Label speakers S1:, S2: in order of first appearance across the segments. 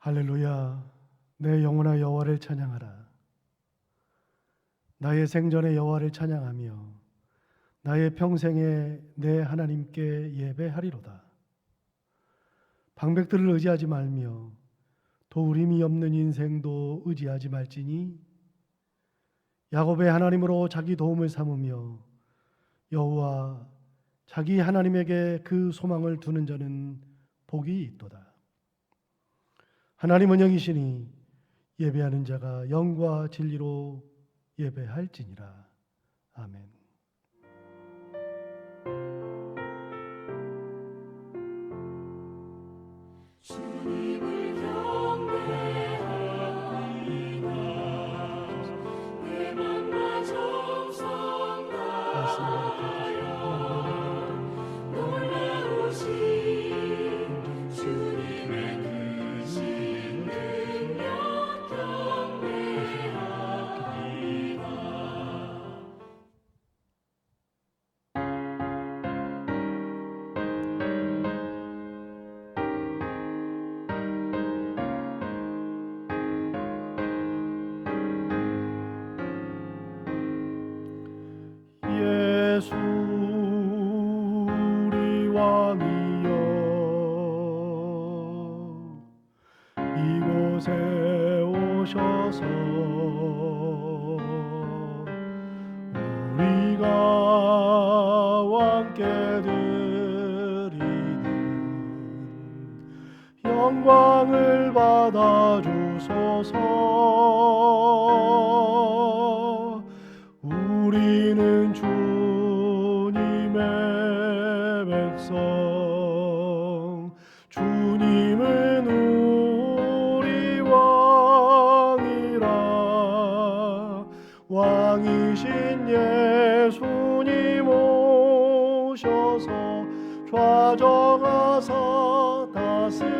S1: 할렐루야. 내 영혼아 여호와를 찬양하라. 나의 생전에 여호와를 찬양하며 나의 평생에 내 하나님께 예배하리로다. 방백들을 의지하지 말며 도우림이 없는 인생도 의지하지 말지니 야곱의 하나님으로 자기 도움을 삼으며 여호와 자기 하나님에게 그 소망을 두는 자는 복이 있도다. 하나님은 영이시니 예배하는 자가 영과 진리로 예배할지니라. 아멘.
S2: 주님을 경배하리라. 내 맘과 정성 다하여 놀라우신 주님의 크신 능력 경배하리라.
S1: 예수 우리 왕이여 이곳에 오셔서 우리가 왕께 드리는 영광을 받아 주소서. 우리는 주님의 백성, 주님은 우리 왕이라. 왕이신 예수님 오셔서 좌정하사 다스리소서.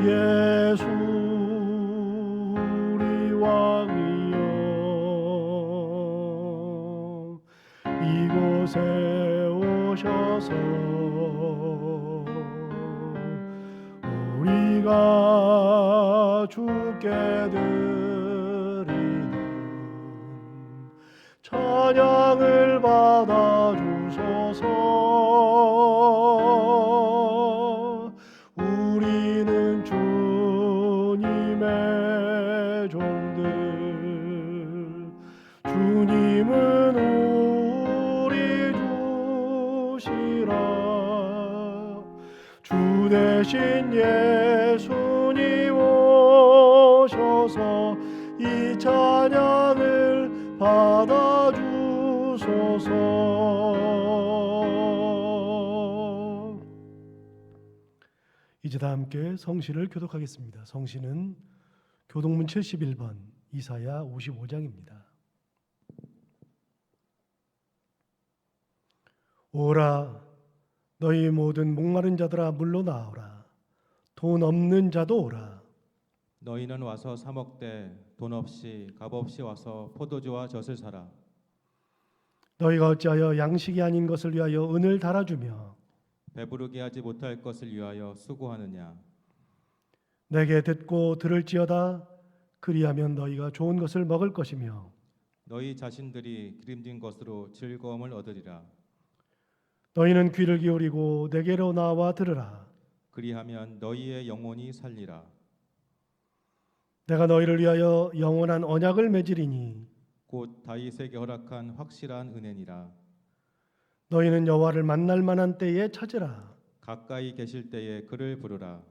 S1: 예수 우리 왕이여 이곳에 오셔서 우리가 주께 드리는 찬양을 받아 주소서. 우리는 주님의 종들, 주님은 우리 주시라. 주 대신 예수님 오셔서 이 찬양을 받아 주소서. 이제 다 함께 성시를 교독하겠습니다. 성시는 교독문 71번, 이사야 55장입니다. 오라 너희 모든 목마른 자들아 물로 나오라. 돈 없는 자도 오라.
S3: 너희는 와서 사 먹되 돈 없이 값 없이 와서 포도주와 젖을 사라.
S1: 너희가 어찌하여 양식이 아닌 것을 위하여 은을 달아주며
S3: 배부르게 하지 못할 것을 위하여 수고하느냐.
S1: 내게 듣고 들을지어다. 그리하면 너희가 좋은 것을 먹을 것이며
S3: 너희 자신들이 기름진 것으로 즐거움을 얻으리라.
S1: 너희는 귀를 기울이고 내게로 나와 들으라.
S3: 그리하면 너희의 영혼이 살리라.
S1: 내가 너희를 위하여 영원한 언약을 맺으리니
S3: 곧 다윗에게 허락한 확실한 은혜니라.
S1: 너희는 여호와를 만날 만한 때에 찾으라.
S3: 가까이 계실 때에 그를 부르라.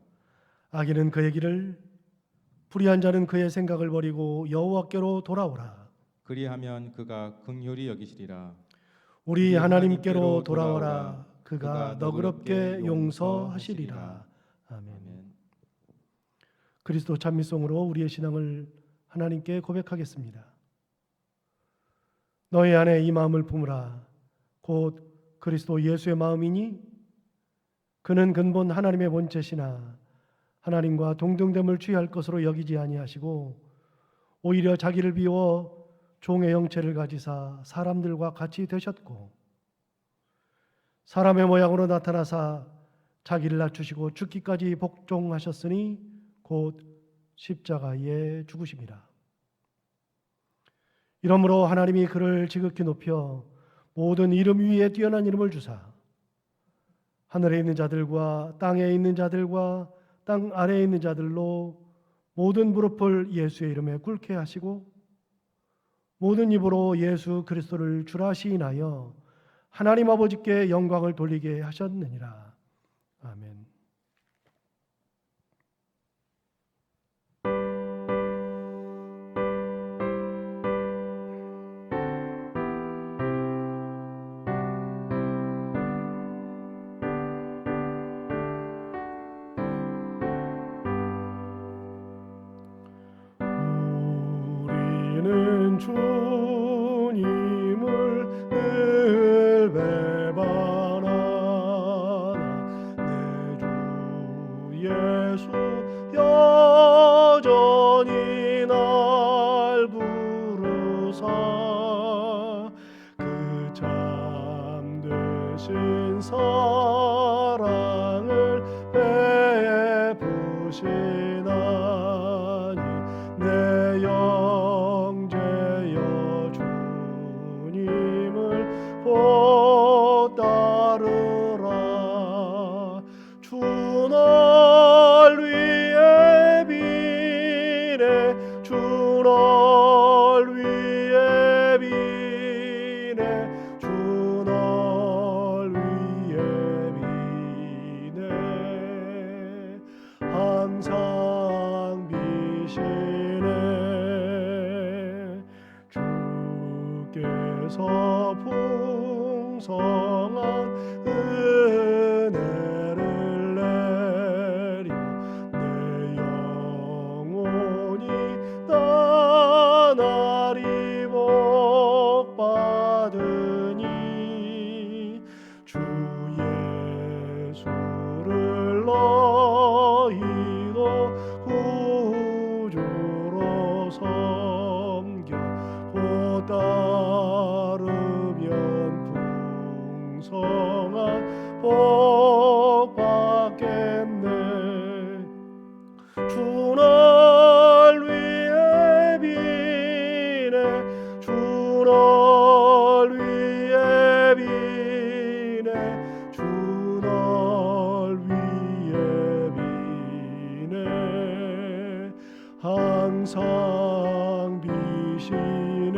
S1: 악인은 그의 길을, 불의한 자는 그의 생각을 버리고 여호와께로 돌아오라.
S3: 그리하면 그가 긍휼히 여기시리라.
S1: 우리 하나님께로 돌아오라. 그가 너그럽게 용서하시리라. 아멘.
S3: 아멘.
S1: 그리스도 찬미송으로 우리의 신앙을 하나님께 고백하겠습니다. 너희 안에 이 마음을 품으라. 곧 그리스도 예수의 마음이니 그는 근본 하나님의 본체시나 하나님과 동등됨을 취할 것으로 여기지 아니하시고 오히려 자기를 비워 종의 형체를 가지사 사람들과 같이 되셨고 사람의 모양으로 나타나사 자기를 낮추시고 죽기까지 복종하셨으니 곧 십자가에 죽으심이라. 이러므로 하나님이 그를 지극히 높여 모든 이름 위에 뛰어난 이름을 주사 하늘에 있는 자들과 땅에 있는 자들과 땅 아래에 있는 자들로 모든 무릎을 예수의 이름에 꿇게 하시고 모든 입으로 예수 그리스도를 주라 시인하여 하나님 아버지께 영광을 돌리게 하셨느니라. 아멘. 우리는 주님을 늘 배반하나 내 주 예수 여전히 날 부르사 그 참되신 사랑을 베푸시나니 내 영제여 주님을 곧 따르라. 주 널 위해 비네 주 널 위해 비네 주 널 위해 비네 항상 비시네 주께서 풍성한 은혜를 내려 내 영혼이 나날이 복받으니 주 예수를 너희도 구주로 섬겨 곧 따르면 풍성한 복 받겠네. 주 널 위해 비네 주 널 위해 비네 주 널 위해 비네 항상 비시네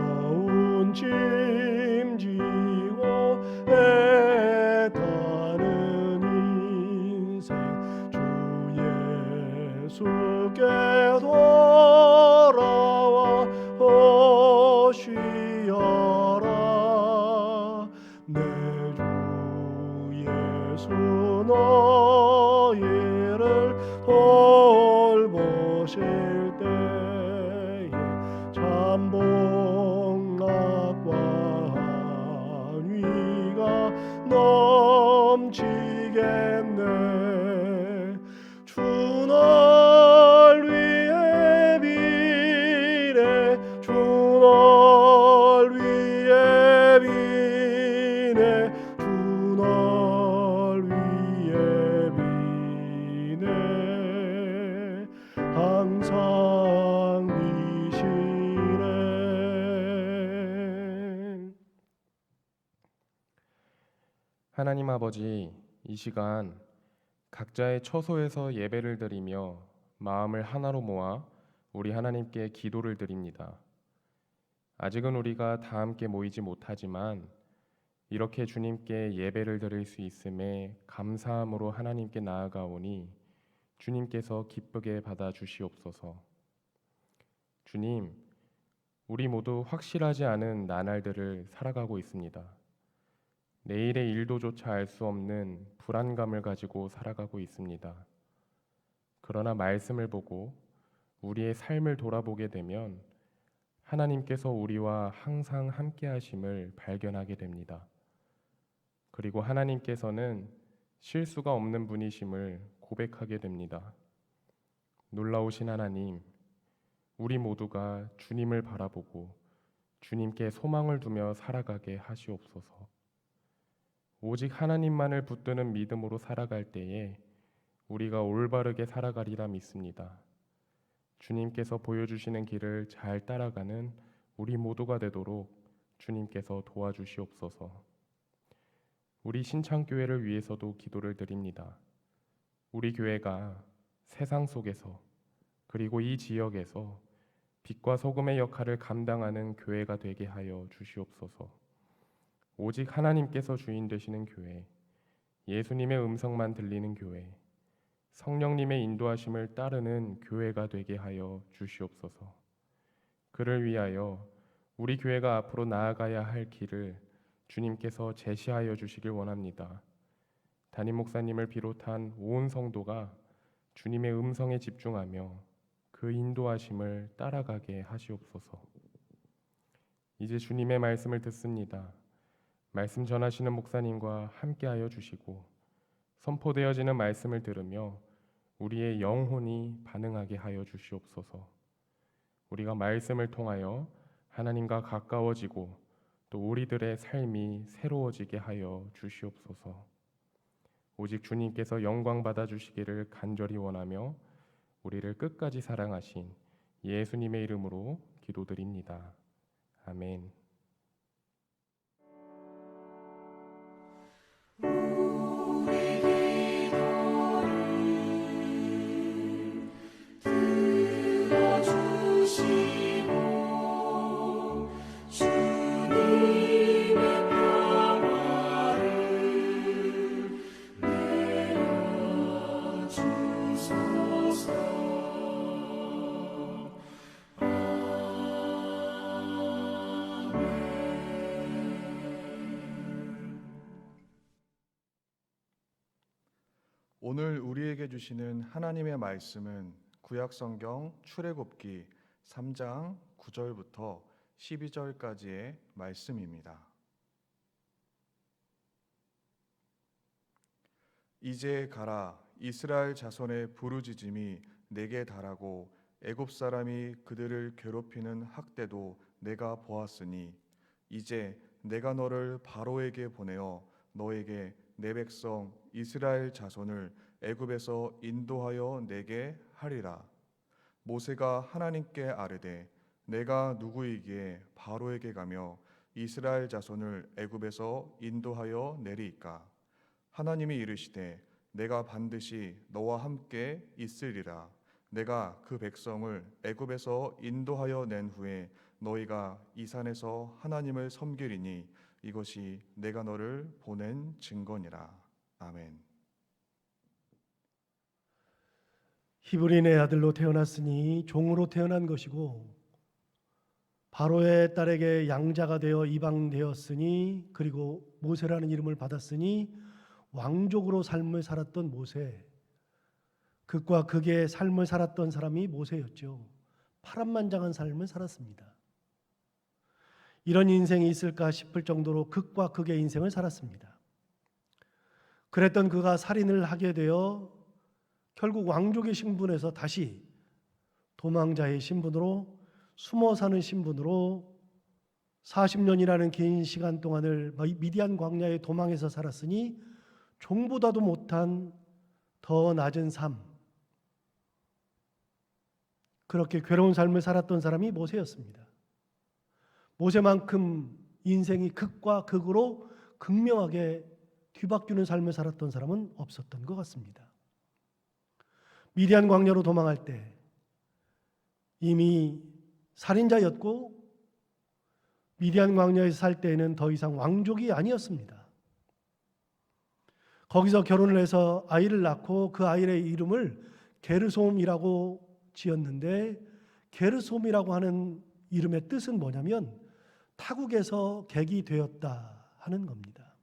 S1: 무거운 짐 지고 애타는 인생 주 예수께 돌아와 쉬어라. 내 주 예수 너희를 돌보실 때에 참복락과 한위가 넘치겠네. 주 널 위해 비네 주 널 위해 비네 주 널 위해 비네 항상 비시네.
S4: 하나님 아버지, 이 시간 각자의 처소에서 예배를 드리며 마음을 하나로 모아 우리 하나님께 기도를 드립니다. 아직은 우리가 다 함께 모이지 못하지만 이렇게 주님께 예배를 드릴 수 있음에 감사함으로 하나님께 나아가오니 주님께서 기쁘게 받아 주시옵소서. 주님, 우리 모두 확실하지 않은 나날들을 살아가고 있습니다. 내일의 일도조차 알 수 없는 불안감을 가지고 살아가고 있습니다. 그러나 말씀을 보고 우리의 삶을 돌아보게 되면 하나님께서 우리와 항상 함께 하심을 발견하게 됩니다. 그리고 하나님께서는 실수가 없는 분이심을 고백하게 됩니다. 놀라우신 하나님, 우리 모두가 주님을 바라보고 주님께 소망을 두며 살아가게 하시옵소서. 오직 하나님만을 붙드는 믿음으로 살아갈 때에 우리가 올바르게 살아가리라 믿습니다. 주님께서 보여주시는 길을 잘 따라가는 우리 모두가 되도록 주님께서 도와주시옵소서. 우리 신창교회를 위해서도 기도를 드립니다. 우리 교회가 세상 속에서 그리고 이 지역에서 빛과 소금의 역할을 감당하는 교회가 되게 하여 주시옵소서. 오직 하나님께서 주인 되시는 교회, 예수님의 음성만 들리는 교회, 성령님의 인도하심을 따르는 교회가 되게 하여 주시옵소서. 그를 위하여 우리 교회가 앞으로 나아가야 할 길을 주님께서 제시하여 주시길 원합니다. 담임 목사님을 비롯한 온 성도가 주님의 음성에 집중하며 그 인도하심을 따라가게 하시옵소서. 이제 주님의 말씀을 듣습니다. 말씀 전하시는 목사님과 함께하여 주시고 선포되어지는 말씀을 들으며 우리의 영혼이 반응하게 하여 주시옵소서. 우리가 말씀을 통하여 하나님과 가까워지고 또 우리들의 삶이 새로워지게 하여 주시옵소서. 오직 주님께서 영광 받아 주시기를 간절히 원하며 우리를 끝까지 사랑하신 예수님의 이름으로 기도드립니다. 아멘.
S2: 들어주시고 주님의 평화를 내려주소서.
S5: 오늘 우리에게 주시는 하나님의 말씀은 구약성경 출애굽기 3장 9절부터 12절까지의 말씀입니다. 이제 가라, 이스라엘 자손의 부르짖음이 내게 달하고 애굽 사람이 그들을 괴롭히는 학대도 내가 보았으니 이제 내가 너를 바로에게 보내어 너에게 내 백성 이스라엘 자손을 애굽에서 인도하여 내게 하리라. 모세가 하나님께 아뢰되 내가 누구이기에 바로에게 가며 이스라엘 자손을 애굽에서 인도하여 내리이까. 하나님이 이르시되 내가 반드시 너와 함께 있으리라. 내가 그 백성을 애굽에서 인도하여 낸 후에 너희가 이 산에서 하나님을 섬기리니 이것이 내가 너를 보낸 증거니라. 아멘.
S1: 히브리인의 아들로 태어났으니 종으로 태어난 것이고 바로의 딸에게 양자가 되어 입양되었으니 그리고 모세라는 이름을 받았으니 왕족으로 삶을 살았던 모세, 극과 극의 삶을 살았던 사람이 모세였죠. 파란만장한 삶을 살았습니다. 이런 인생이 있을까 싶을 정도로 극과 극의 인생을 살았습니다. 그랬던 그가 살인을 하게 되어 결국 왕족의 신분에서 다시 도망자의 신분으로 숨어 사는 신분으로 40년이라는 긴 시간 동안을 미디안 광야에 도망해서 살았으니 종보다도 못한 더 낮은 삶, 그렇게 괴로운 삶을 살았던 사람이 모세였습니다. 모세만큼 인생이 극과 극으로 극명하게 뒤바뀌는 삶을 살았던 사람은 없었던 것 같습니다. 미디안 광야로 도망할 때 이미 살인자였고 미디안 광야에서 살 때에는 더 이상 왕족이 아니었습니다. 거기서 결혼을 해서 아이를 낳고 그 아이의 이름을 게르솜이라고 지었는데 게르솜이라고 하는 이름의 뜻은 뭐냐면 타국에서 객이 되었다 하는 겁니다.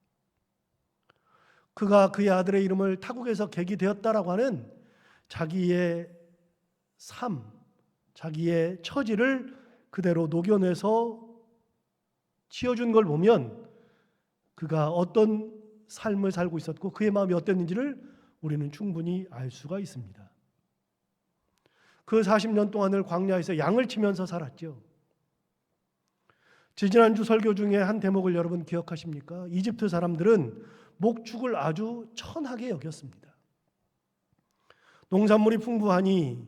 S1: 그가 그의 아들의 이름을 타국에서 객이 되었다라고 하는 자기의 삶, 자기의 처지를 그대로 녹여내서 지어준 걸 보면 그가 어떤 삶을 살고 있었고 그의 마음이 어땠는지를 우리는 충분히 알 수가 있습니다. 그 40년 동안을 광야에서 양을 치면서 살았죠. 지지난주 설교 중에 한 대목을 여러분 기억하십니까? 이집트 사람들은 목축을 아주 천하게 여겼습니다. 농산물이 풍부하니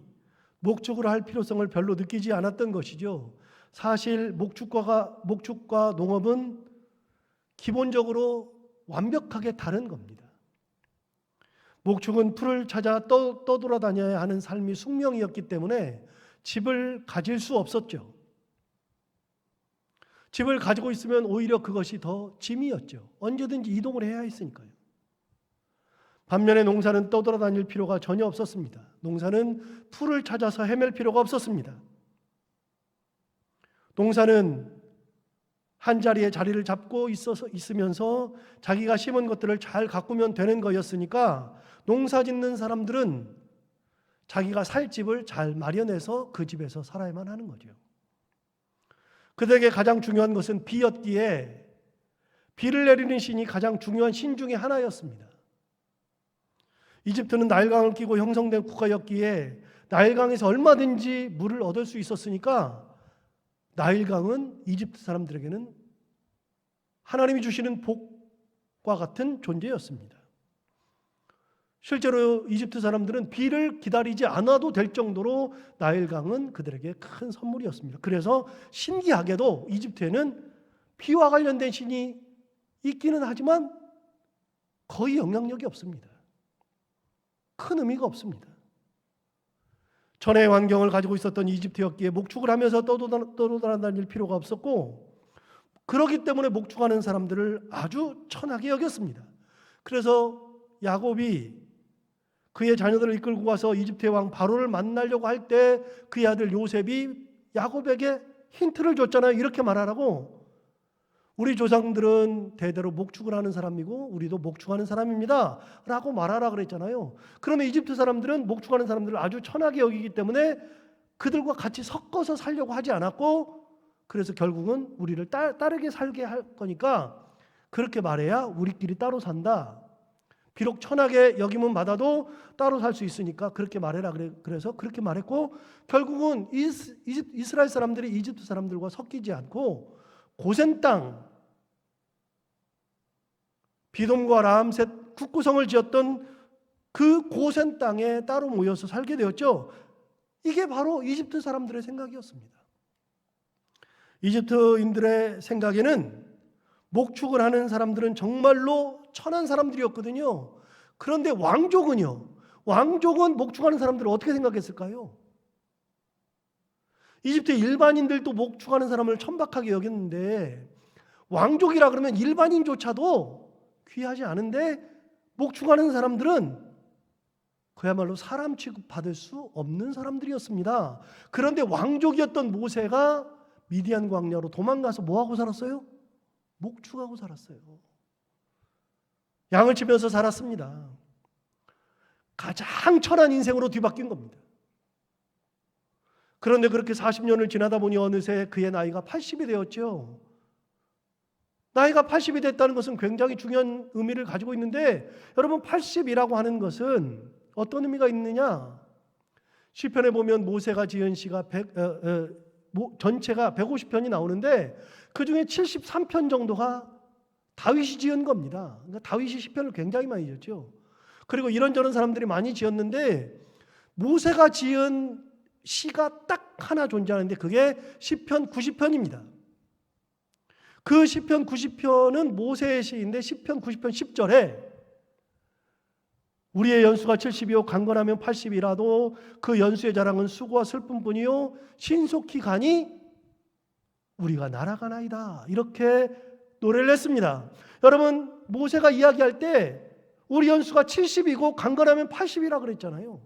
S1: 목축을 할 필요성을 별로 느끼지 않았던 것이죠. 사실 목축과 농업은 기본적으로 완벽하게 다른 겁니다. 목축은 풀을 찾아 떠돌아다녀야 하는 삶이 숙명이었기 때문에 집을 가질 수 없었죠. 집을 가지고 있으면 오히려 그것이 더 짐이었죠. 언제든지 이동을 해야 했으니까요. 반면에 농사는 떠돌아다닐 필요가 전혀 없었습니다. 농사는 풀을 찾아서 헤맬 필요가 없었습니다. 농사는 한 자리에 자리를 잡고 있으면서 자기가 심은 것들을 잘 가꾸면 되는 거였으니까 농사 짓는 사람들은 자기가 살 집을 잘 마련해서 그 집에서 살아야만 하는 거죠. 그들에게 가장 중요한 것은 비였기에 비를 내리는 신이 가장 중요한 신 중에 하나였습니다. 이집트는 나일강을 끼고 형성된 국가였기에 나일강에서 얼마든지 물을 얻을 수 있었으니까 나일강은 이집트 사람들에게는 하나님이 주시는 복과 같은 존재였습니다. 실제로 이집트 사람들은 비를 기다리지 않아도 될 정도로 나일강은 그들에게 큰 선물이었습니다. 그래서 신기하게도 이집트에는 비와 관련된 신이 있기는 하지만 거의 영향력이 없습니다. 큰 의미가 없습니다. 전의 환경을 가지고 있었던 이집트였기에 목축을 하면서 떠돌아다닐 필요가 없었고, 그렇기 때문에 목축하는 사람들을 아주 천하게 여겼습니다. 그래서 야곱이 그의 자녀들을 이끌고 가서 이집트의 왕 바로를 만나려고 할 때 그의 아들 요셉이 야곱에게 힌트를 줬잖아요. 이렇게 말하라고. 우리 조상들은 대대로 목축을 하는 사람이고 우리도 목축하는 사람입니다 라고 말하라 그랬잖아요. 그러면 이집트 사람들은 목축하는 사람들을 아주 천하게 여기기 때문에 그들과 같이 섞어서 살려고 하지 않았고, 그래서 결국은 우리를 따르게 살게 할 거니까 그렇게 말해야 우리끼리 따로 산다. 비록 천하게 여김은 받아도 따로 살 수 있으니까 그렇게 말해라. 그래서 그렇게 말했고, 결국은 이스라엘 사람들이 이집트 사람들과 섞이지 않고 고센 땅, 비돔과 라암셋 국구성을 지었던 그 고센 땅에 따로 모여서 살게 되었죠. 이게 바로 이집트 사람들의 생각이었습니다. 이집트인들의 생각에는 목축을 하는 사람들은 정말로 천한 사람들이었거든요. 그런데 왕족은요? 왕족은 목축하는 사람들을 어떻게 생각했을까요? 이집트 일반인들도 목축하는 사람을 천박하게 여겼는데 왕족이라 그러면 일반인조차도 귀하지 않은데 목축하는 사람들은 그야말로 사람 취급받을 수 없는 사람들이었습니다. 그런데 왕족이었던 모세가 미디안 광야로 도망가서 뭐하고 살았어요? 목축하고 살았어요. 양을 치면서 살았습니다. 가장 천한 인생으로 뒤바뀐 겁니다. 그런데 그렇게 40년을 지나다 보니 어느새 그의 나이가 80이 되었죠. 나이가 80이 됐다는 것은 굉장히 중요한 의미를 가지고 있는데, 여러분 80이라고 하는 것은 어떤 의미가 있느냐? 시편에 보면 모세가 지은 시가 전체가 150편이 나오는데 그 중에 73편 정도가 다윗이 지은 겁니다. 그러니까 다윗이 시편을 굉장히 많이 지었죠. 그리고 이런저런 사람들이 많이 지었는데 모세가 지은 시가 딱 하나 존재하는데 그게 시편 90편입니다. 그 시편 90편은 모세의 시인데 시편 90편 10절에 우리의 연수가 70이요 강건하면 80이라도 그 연수의 자랑은 수고와 슬픔뿐이요 신속히 가니 우리가 날아가나이다. 이렇게 노래를 했습니다. 여러분 모세가 이야기할 때 우리 연수가 70이고 강건하면 80이라 그랬잖아요.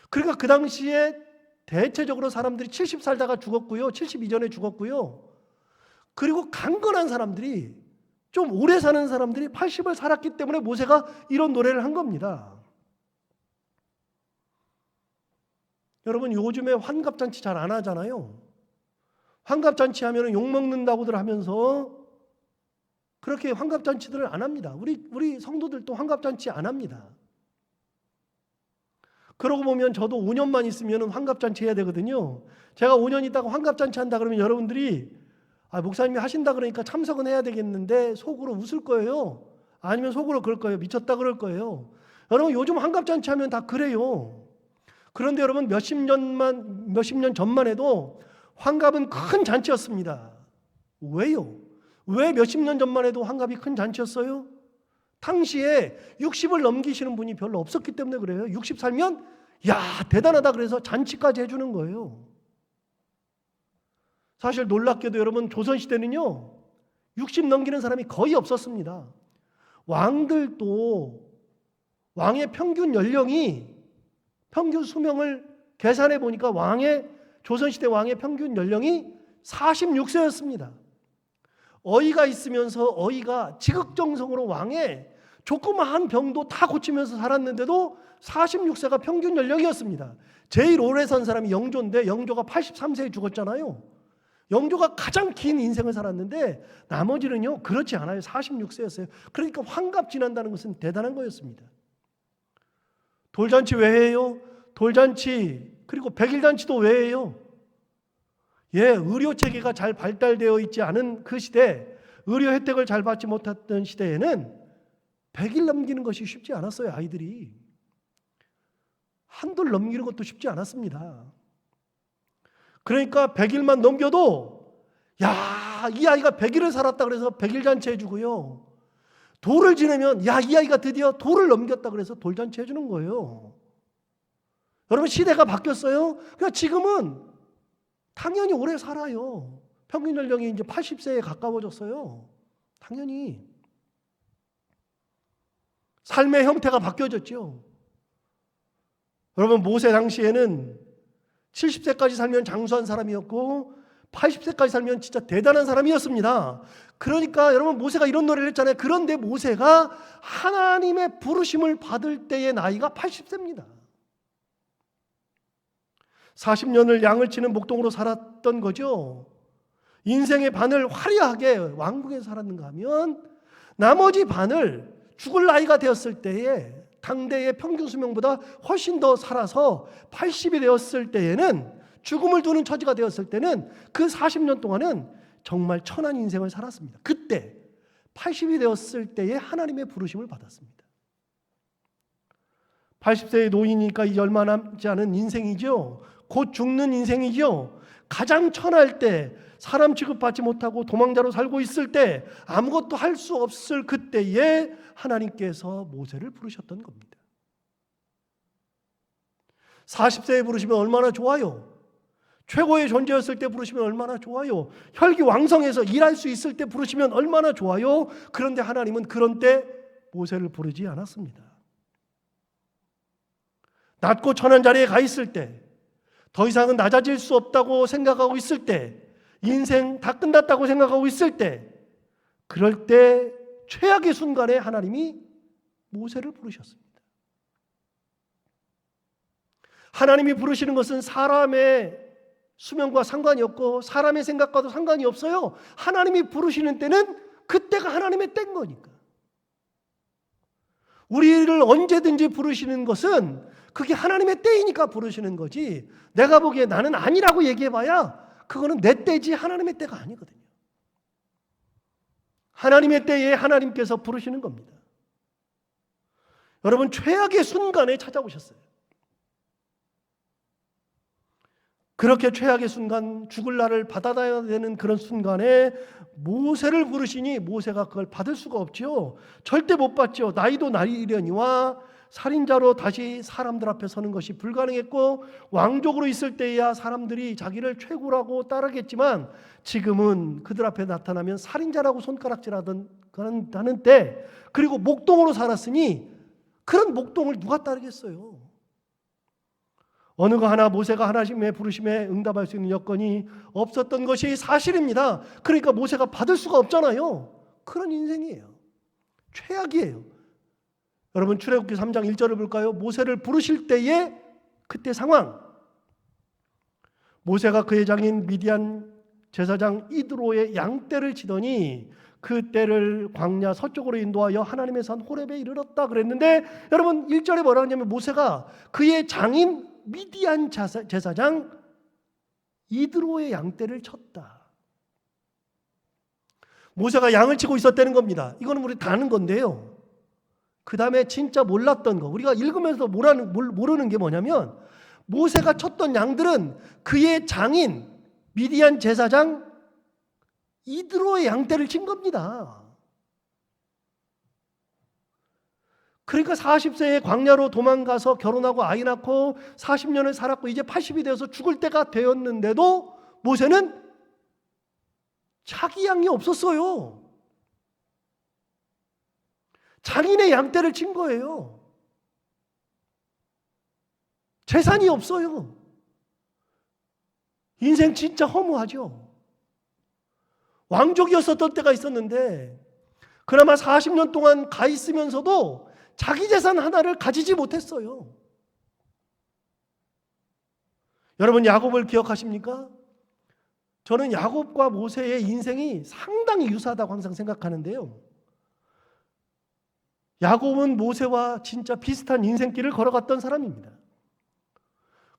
S1: 그러니까 그 당시에 대체적으로 사람들이 70 살다가 죽었고요. 70 이전에 죽었고요. 그리고 강건한 사람들이 좀 오래 사는 사람들이 80을 살았기 때문에 모세가 이런 노래를 한 겁니다. 여러분 요즘에 환갑잔치 잘 안 하잖아요. 환갑잔치 하면 욕먹는다고들 하면서 그렇게 환갑잔치들을 안 합니다. 우리 성도들도 환갑잔치 안 합니다. 그러고 보면 저도 5년만 있으면 환갑잔치 해야 되거든요. 제가 5년 있다가 환갑잔치 한다 그러면 여러분들이 목사님이 하신다 그러니까 참석은 해야 되겠는데 속으로 웃을 거예요. 아니면 속으로 그럴 거예요. 미쳤다 그럴 거예요. 여러분 요즘 환갑잔치 하면 다 그래요. 그런데 여러분 몇십 년 전만 해도 환갑은 큰 잔치였습니다. 왜요? 왜 몇십 년 전만 해도 환갑이 큰 잔치였어요? 당시에 60을 넘기시는 분이 별로 없었기 때문에 그래요. 60 살면 야 대단하다 그래서 잔치까지 해주는 거예요. 사실 놀랍게도 여러분 조선시대는요 60 넘기는 사람이 거의 없었습니다. 왕들도 왕의 평균 연령이 평균 수명을 계산해 보니까 조선시대 왕의 평균 연령이 46세였습니다. 어이가 있으면서 어이가 지극정성으로 왕의 조그마한 병도 다 고치면서 살았는데도 46세가 평균 연령이었습니다. 제일 오래 산 사람이 영조인데 영조가 83세에 죽었잖아요. 영조가 가장 긴 인생을 살았는데 나머지는요 그렇지 않아요. 46세였어요. 그러니까 환갑 지난다는 것은 대단한 거였습니다. 돌잔치 왜 해요? 돌잔치 그리고 백일잔치도 왜 해요? 의료체계가 잘 발달되어 있지 않은 그 시대, 의료 혜택을 잘 받지 못했던 시대에는 100일 넘기는 것이 쉽지 않았어요. 아이들이 한돌 넘기는 것도 쉽지 않았습니다. 그러니까 100일만 넘겨도 이 아이가 100일을 살았다 그래서 100일 잔치 해주고요. 돌을 지내면 이 아이가 드디어 돌을 넘겼다 그래서 돌잔치 해주는 거예요. 여러분 시대가 바뀌었어요. 그러니까 지금은 당연히 오래 살아요. 평균 연령이 이제 80세에 가까워졌어요. 당연히 삶의 형태가 바뀌어졌죠. 여러분 모세 당시에는 70세까지 살면 장수한 사람이었고 80세까지 살면 진짜 대단한 사람이었습니다. 그러니까 여러분 모세가 이런 노래를 했잖아요. 그런데 모세가 하나님의 부르심을 받을 때의 나이가 80세입니다. 40년을 양을 치는 목동으로 살았던 거죠. 인생의 반을 화려하게 왕궁에 살았는가 하면 나머지 반을 죽을 나이가 되었을 때에 당대의 평균 수명보다 훨씬 더 살아서 80이 되었을 때에는 죽음을 두는 처지가 되었을 때는 그 40년 동안은 정말 천한 인생을 살았습니다. 그때 80이 되었을 때에 하나님의 부르심을 받았습니다. 80세의 노인이니까 이제 얼마 남지 않은 인생이죠. 곧 죽는 인생이죠. 가장 천할 때 사람 취급받지 못하고 도망자로 살고 있을 때 아무것도 할 수 없을 그때에 하나님께서 모세를 부르셨던 겁니다. 40세에 부르시면 얼마나 좋아요. 최고의 존재였을 때 부르시면 얼마나 좋아요. 혈기왕성해서 일할 수 있을 때 부르시면 얼마나 좋아요. 그런데 하나님은 그런 때 모세를 부르지 않았습니다. 낮고 천한 자리에 가 있을 때, 더 이상은 낮아질 수 없다고 생각하고 있을 때, 인생 다 끝났다고 생각하고 있을 때, 그럴 때 최악의 순간에 하나님이 모세를 부르셨습니다. 하나님이 부르시는 것은 사람의 수명과 상관이 없고 사람의 생각과도 상관이 없어요. 하나님이 부르시는 때는 그때가 하나님의 때인 거니까. 우리를 언제든지 부르시는 것은 그게 하나님의 때이니까 부르시는 거지, 내가 보기에 나는 아니라고 얘기해봐야 그거는 내 때지 하나님의 때가 아니거든요. 하나님의 때에 하나님께서 부르시는 겁니다. 여러분 최악의 순간에 찾아오셨어요. 그렇게 최악의 순간, 죽을 날을 받아야 되는 그런 순간에 모세를 부르시니 모세가 그걸 받을 수가 없지요. 절대 못 받죠. 나이도 나이려니와 살인자로 다시 사람들 앞에 서는 것이 불가능했고, 왕족으로 있을 때야 사람들이 자기를 최고라고 따르겠지만 지금은 그들 앞에 나타나면 살인자라고 손가락질하는 때, 그리고 목동으로 살았으니 그런 목동을 누가 따르겠어요. 어느 거 하나 모세가 하나님의 부르심에 응답할 수 있는 여건이 없었던 것이 사실입니다. 그러니까 모세가 받을 수가 없잖아요. 그런 인생이에요. 최악이에요. 여러분 출애굽기 3장 1절을 볼까요? 모세를 부르실 때의 그때 상황. 모세가 그의 장인 미디안 제사장 이드로의 양떼를 치더니 그 때를 광야 서쪽으로 인도하여 하나님의 산 호렙에 이르렀다 그랬는데, 여러분 1절에 뭐라고 하냐면 모세가 그의 장인 미디안 제사장 이드로의 양떼를 쳤다. 모세가 양을 치고 있었다는 겁니다. 이거는 우리 다 아는 건데요. 그 다음에 진짜 몰랐던 거, 우리가 읽으면서 모르는 게 뭐냐면, 모세가 쳤던 양들은 그의 장인 미디안 제사장 이드로의 양떼를 친 겁니다. 그러니까 40세에 광야로 도망가서 결혼하고 아이 낳고 40년을 살았고 이제 80이 되어서 죽을 때가 되었는데도 모세는 자기 양이 없었어요. 장인의 양떼를 친 거예요. 재산이 없어요. 인생 진짜 허무하죠. 왕족이었었던 때가 있었는데 그나마 40년 동안 가 있으면서도 자기 재산 하나를 가지지 못했어요. 여러분 야곱을 기억하십니까? 저는 야곱과 모세의 인생이 상당히 유사하다고 항상 생각하는데요. 야곱은 모세와 진짜 비슷한 인생길을 걸어갔던 사람입니다.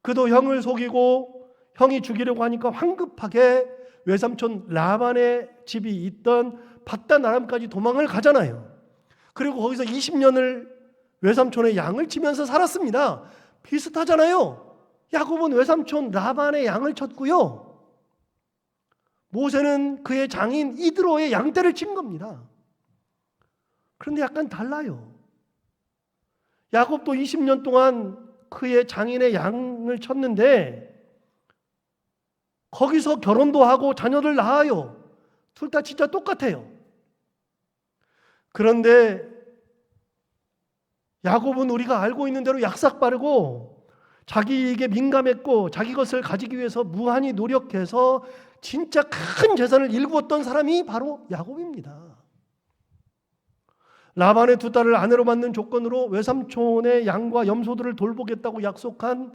S1: 그도 형을 속이고 형이 죽이려고 하니까 황급하게 외삼촌 라반의 집이 있던 밧단 아람까지 도망을 가잖아요. 그리고 거기서 20년을 외삼촌의 양을 치면서 살았습니다. 비슷하잖아요. 야곱은 외삼촌 라반의 양을 쳤고요. 모세는 그의 장인 이드로의 양떼를 친 겁니다. 그런데 약간 달라요. 야곱도 20년 동안 그의 장인의 양을 쳤는데 거기서 결혼도 하고 자녀를 낳아요. 둘 다 진짜 똑같아요. 그런데 야곱은 우리가 알고 있는 대로 약삭 빠르고 자기에게 민감했고 자기 것을 가지기 위해서 무한히 노력해서 진짜 큰 재산을 일구었던 사람이 바로 야곱입니다. 라반의 두 딸을 아내로 받는 조건으로 외삼촌의 양과 염소들을 돌보겠다고 약속한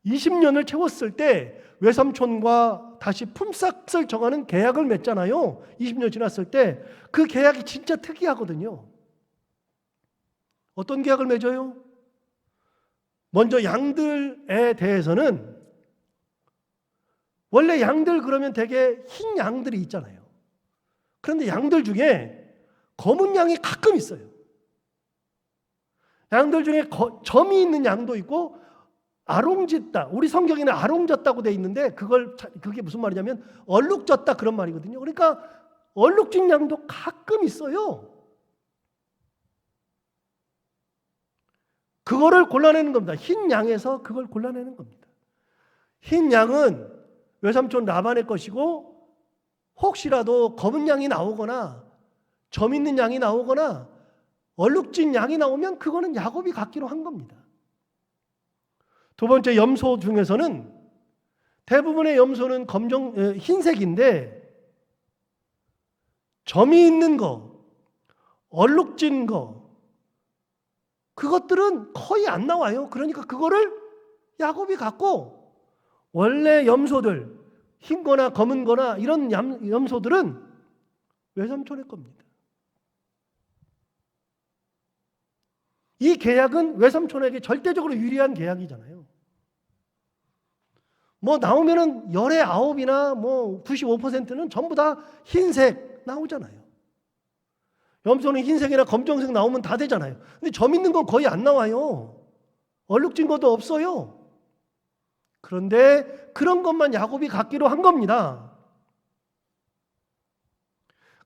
S1: 20년을 채웠을 때 외삼촌과 다시 품삯을 정하는 계약을 맺잖아요. 20년 지났을 때 그 계약이 진짜 특이하거든요. 어떤 계약을 맺어요? 먼저 양들에 대해서는 원래 양들 그러면 되게 흰 양들이 있잖아요. 그런데 양들 중에 검은 양이 가끔 있어요. 양들 중에 점이 있는 양도 있고 아롱짓다. 우리 성경에는 아롱졌다고 돼 있는데 그게 무슨 말이냐면 얼룩졌다 그런 말이거든요. 그러니까 얼룩진 양도 가끔 있어요. 그거를 골라내는 겁니다. 흰 양에서 그걸 골라내는 겁니다. 흰 양은 외삼촌 라반의 것이고 혹시라도 검은 양이 나오거나 점 있는 양이 나오거나 얼룩진 양이 나오면 그거는 야곱이 갖기로 한 겁니다. 두 번째, 염소 중에서는 대부분의 염소는 흰색인데 점이 있는 거, 얼룩진 거 그것들은 거의 안 나와요. 그러니까 그거를 야곱이 갖고 원래 염소들 흰거나 검은거나 이런 염소들은 외삼촌의 겁니다. 이 계약은 외삼촌에게 절대적으로 유리한 계약이잖아요. 뭐 나오면은 열의 9이나 뭐 95%는 전부 다 흰색 나오잖아요. 염소는 흰색이나 검정색 나오면 다 되잖아요. 근데 점 있는 건 거의 안 나와요. 얼룩진 것도 없어요. 그런데 그런 것만 야곱이 갖기로 한 겁니다.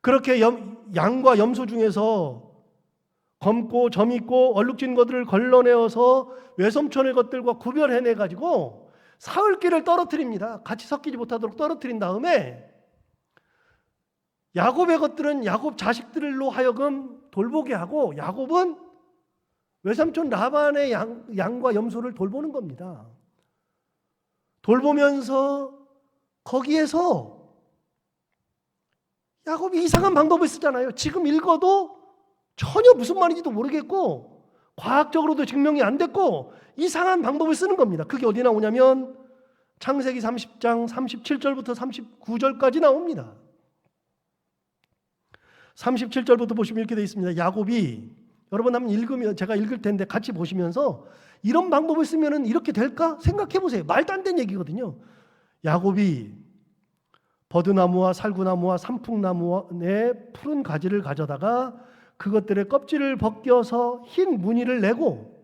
S1: 그렇게 양과 염소 중에서 검고 점 있고 얼룩진 것들을 걸러내어서 외삼촌의 것들과 구별해내 가지고 사흘길을 떨어뜨립니다. 같이 섞이지 못하도록 떨어뜨린 다음에 야곱의 것들은 야곱 자식들로 하여금 돌보게 하고 야곱은 외삼촌 라반의 양과 염소를 돌보는 겁니다. 돌보면서 거기에서 야곱이 이상한 방법을 쓰잖아요. 지금 읽어도 전혀 무슨 말인지도 모르겠고 과학적으로도 증명이 안 됐고 이상한 방법을 쓰는 겁니다. 그게 어디 나오냐면 창세기 30장 37절부터 39절까지 나옵니다. 37절부터 보시면 이렇게 되어 있습니다. 야곱이, 여러분 한번 읽으면, 제가 읽을 텐데 같이 보시면서 이런 방법을 쓰면 이렇게 될까 생각해 보세요. 말도 안 되는 얘기거든요. 야곱이 버드나무와 살구나무와 산풍나무의 푸른 가지를 가져다가 그것들의 껍질을 벗겨서 흰 무늬를 내고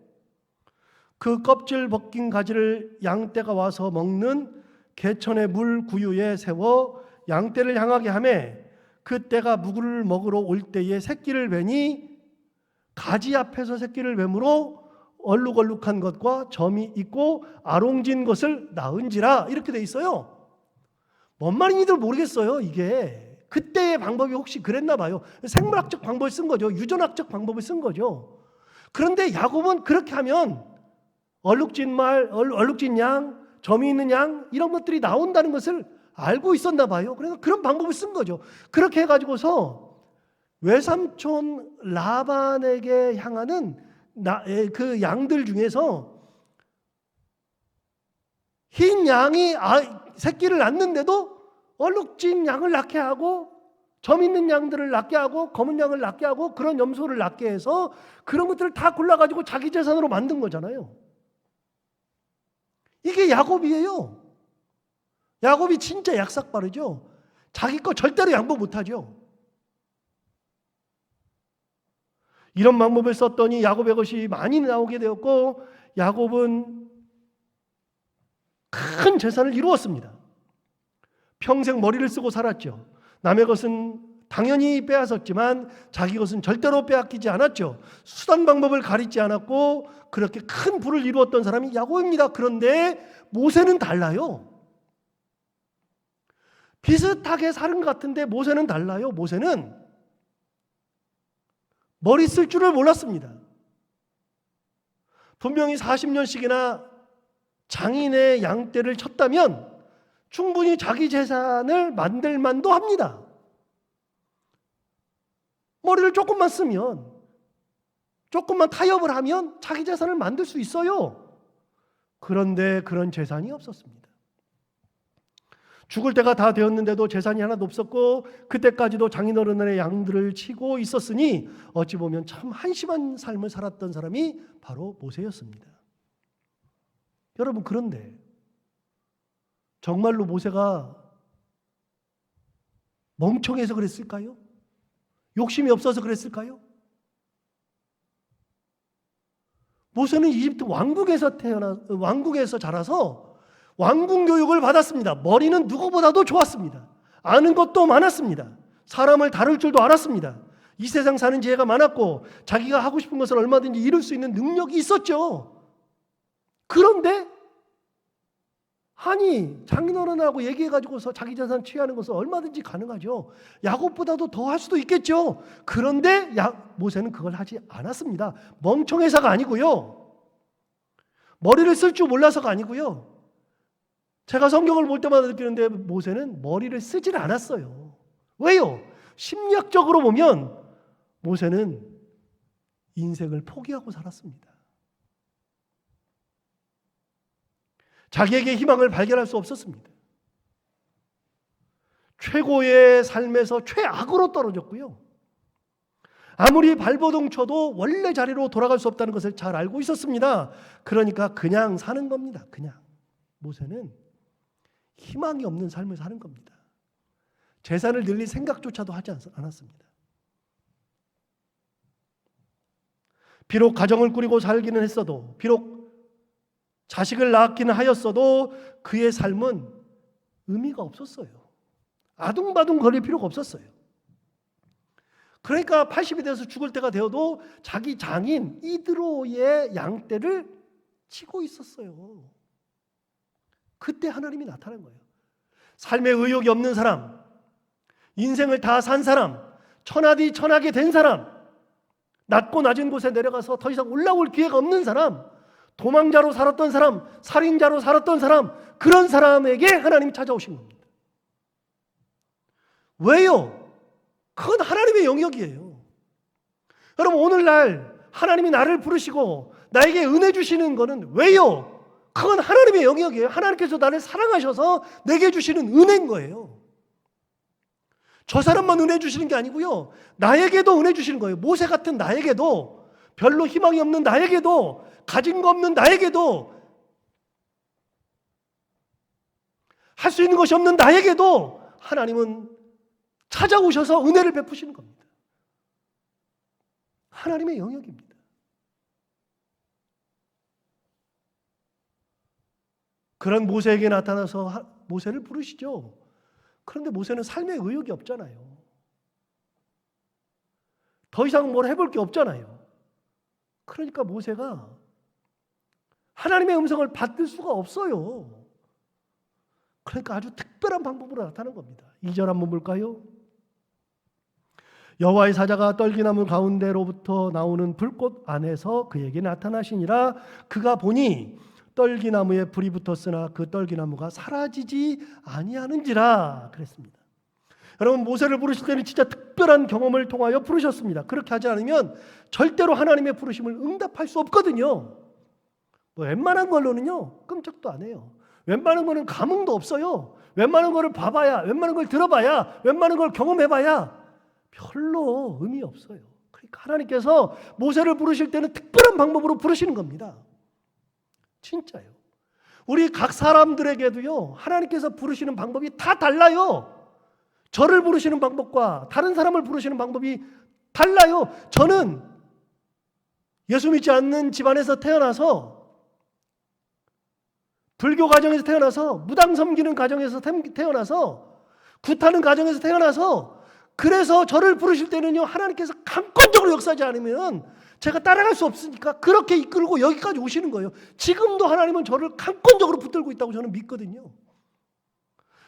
S1: 그 껍질 벗긴 가지를 양떼가 와서 먹는 개천의 물 구유에 세워 양떼를 향하게 하매 그 떼가 묵을 먹으러 올 때에 새끼를 베니 가지 앞에서 새끼를 뱀으로 얼룩얼룩한 것과 점이 있고 아롱진 것을 낳은지라, 이렇게 돼 있어요. 뭔 말인지들 모르겠어요. 이게 그때의 방법이 혹시 그랬나 봐요. 생물학적 방법을 쓴 거죠. 유전학적 방법을 쓴 거죠. 그런데 야곱은 그렇게 하면 얼룩진 말, 얼룩진 양, 점이 있는 양, 이런 것들이 나온다는 것을 알고 있었나 봐요. 그래서 그런 방법을 쓴 거죠. 그렇게 해가지고서 외삼촌 라반에게 향하는 그 양들 중에서 흰 양이 새끼를 낳는데도 얼룩진 양을 낳게 하고 점 있는 양들을 낳게 하고 검은 양을 낳게 하고 그런 염소를 낳게 해서 그런 것들을 다 골라가지고 자기 재산으로 만든 거잖아요. 이게 야곱이에요. 야곱이 진짜 약삭빠르죠. 자기 거 절대로 양보 못하죠. 이런 방법을 썼더니 야곱의 것이 많이 나오게 되었고 야곱은 큰 재산을 이루었습니다. 평생 머리를 쓰고 살았죠. 남의 것은 당연히 빼앗았지만 자기 것은 절대로 빼앗기지 않았죠. 수단 방법을 가리지 않았고 그렇게 큰 부를 이루었던 사람이 야곱입니다. 그런데 모세는 달라요. 비슷하게 사는 것 같은데 모세는 달라요. 모세는 머리 쓸 줄을 몰랐습니다. 분명히 40년씩이나 장인의 양떼를 쳤다면 충분히 자기 재산을 만들 만도 합니다. 머리를 조금만 쓰면, 조금만 타협을 하면 자기 재산을 만들 수 있어요. 그런데 그런 재산이 없었습니다. 죽을 때가 다 되었는데도 재산이 하나도 없었고 그때까지도 장인어른의 양들을 치고 있었으니 어찌 보면 참 한심한 삶을 살았던 사람이 바로 모세였습니다. 여러분, 그런데 정말로 모세가 멍청해서 그랬을까요? 욕심이 없어서 그랬을까요? 모세는 이집트 왕국에서 자라서 왕궁 교육을 받았습니다. 머리는 누구보다도 좋았습니다. 아는 것도 많았습니다. 사람을 다룰 줄도 알았습니다. 이 세상 사는 지혜가 많았고 자기가 하고 싶은 것을 얼마든지 이룰 수 있는 능력이 있었죠. 그런데 장인어른하고 얘기해가지고서 자기 재산 취하는 것은 얼마든지 가능하죠. 야곱보다도 더 할 수도 있겠죠. 그런데 모세는 그걸 하지 않았습니다. 멍청해서가 아니고요. 머리를 쓸 줄 몰라서가 아니고요. 제가 성경을 볼 때마다 느끼는데 모세는 머리를 쓰질 않았어요. 왜요? 심리학적으로 보면 모세는 인생을 포기하고 살았습니다. 자기에게 희망을 발견할 수 없었습니다. 최고의 삶에서 최악으로 떨어졌고요. 아무리 발버둥 쳐도 원래 자리로 돌아갈 수 없다는 것을 잘 알고 있었습니다. 그러니까 그냥 사는 겁니다. 그냥. 모세는 희망이 없는 삶을 사는 겁니다. 재산을 늘릴 생각조차도 하지 않았습니다. 비록 가정을 꾸리고 살기는 했어도, 비록 자식을 낳기는 하였어도 그의 삶은 의미가 없었어요. 아둥바둥 거릴 필요가 없었어요. 그러니까 80이 돼서 죽을 때가 되어도 자기 장인 이드로의 양떼를 치고 있었어요. 그때 하나님이 나타난 거예요. 삶에 의욕이 없는 사람, 인생을 다 산 사람, 천하디 천하게 된 사람, 낮고 낮은 곳에 내려가서 더 이상 올라올 기회가 없는 사람, 도망자로 살았던 사람, 살인자로 살았던 사람, 그런 사람에게 하나님이 찾아오신 겁니다. 왜요? 그건 하나님의 영역이에요. 여러분, 오늘날 하나님이 나를 부르시고 나에게 은혜 주시는 거는 왜요? 그건 하나님의 영역이에요. 하나님께서 나를 사랑하셔서 내게 주시는 은혜인 거예요. 저 사람만 은혜 주시는 게 아니고요. 나에게도 은혜 주시는 거예요. 모세 같은 나에게도, 별로 희망이 없는 나에게도, 가진 거 없는 나에게도, 할 수 있는 것이 없는 나에게도 하나님은 찾아오셔서 은혜를 베푸시는 겁니다. 하나님의 영역입니다. 그런 모세에게 나타나서 모세를 부르시죠. 그런데 모세는 삶의 의욕이 없잖아요. 더 이상 뭘 해볼 게 없잖아요. 그러니까 모세가 하나님의 음성을 받을 수가 없어요. 그러니까 아주 특별한 방법으로 나타난 겁니다. 2절 한번 볼까요? 여호와의 사자가 떨기나무 가운데로부터 나오는 불꽃 안에서 그에게 나타나시니라. 그가 보니 떨기나무에 불이 붙었으나 그 떨기나무가 사라지지 아니하는지라 그랬습니다. 여러분, 모세를 부르실 때는 진짜 특별한 경험을 통하여 부르셨습니다. 그렇게 하지 않으면 절대로 하나님의 부르심을 응답할 수 없거든요. 뭐 웬만한 걸로는요 끔찍도 안 해요. 웬만한 거는 감흥도 없어요. 웬만한 거를 봐봐야, 웬만한 걸 들어봐야, 웬만한 걸 경험해봐야 별로 의미 없어요. 그러니까 하나님께서 모세를 부르실 때는 특별한 방법으로 부르시는 겁니다. 진짜요. 우리 각 사람들에게도요 하나님께서 부르시는 방법이 다 달라요. 저를 부르시는 방법과 다른 사람을 부르시는 방법이 달라요. 저는 예수 믿지 않는 집안에서 태어나서, 불교 가정에서 태어나서, 무당 섬기는 가정에서 태어나서, 굿하는 가정에서 태어나서, 그래서 저를 부르실 때는요 하나님께서 강권적으로 역사하지 않으면 제가 따라갈 수 없으니까 그렇게 이끌고 여기까지 오시는 거예요. 지금도 하나님은 저를 강권적으로 붙들고 있다고 저는 믿거든요.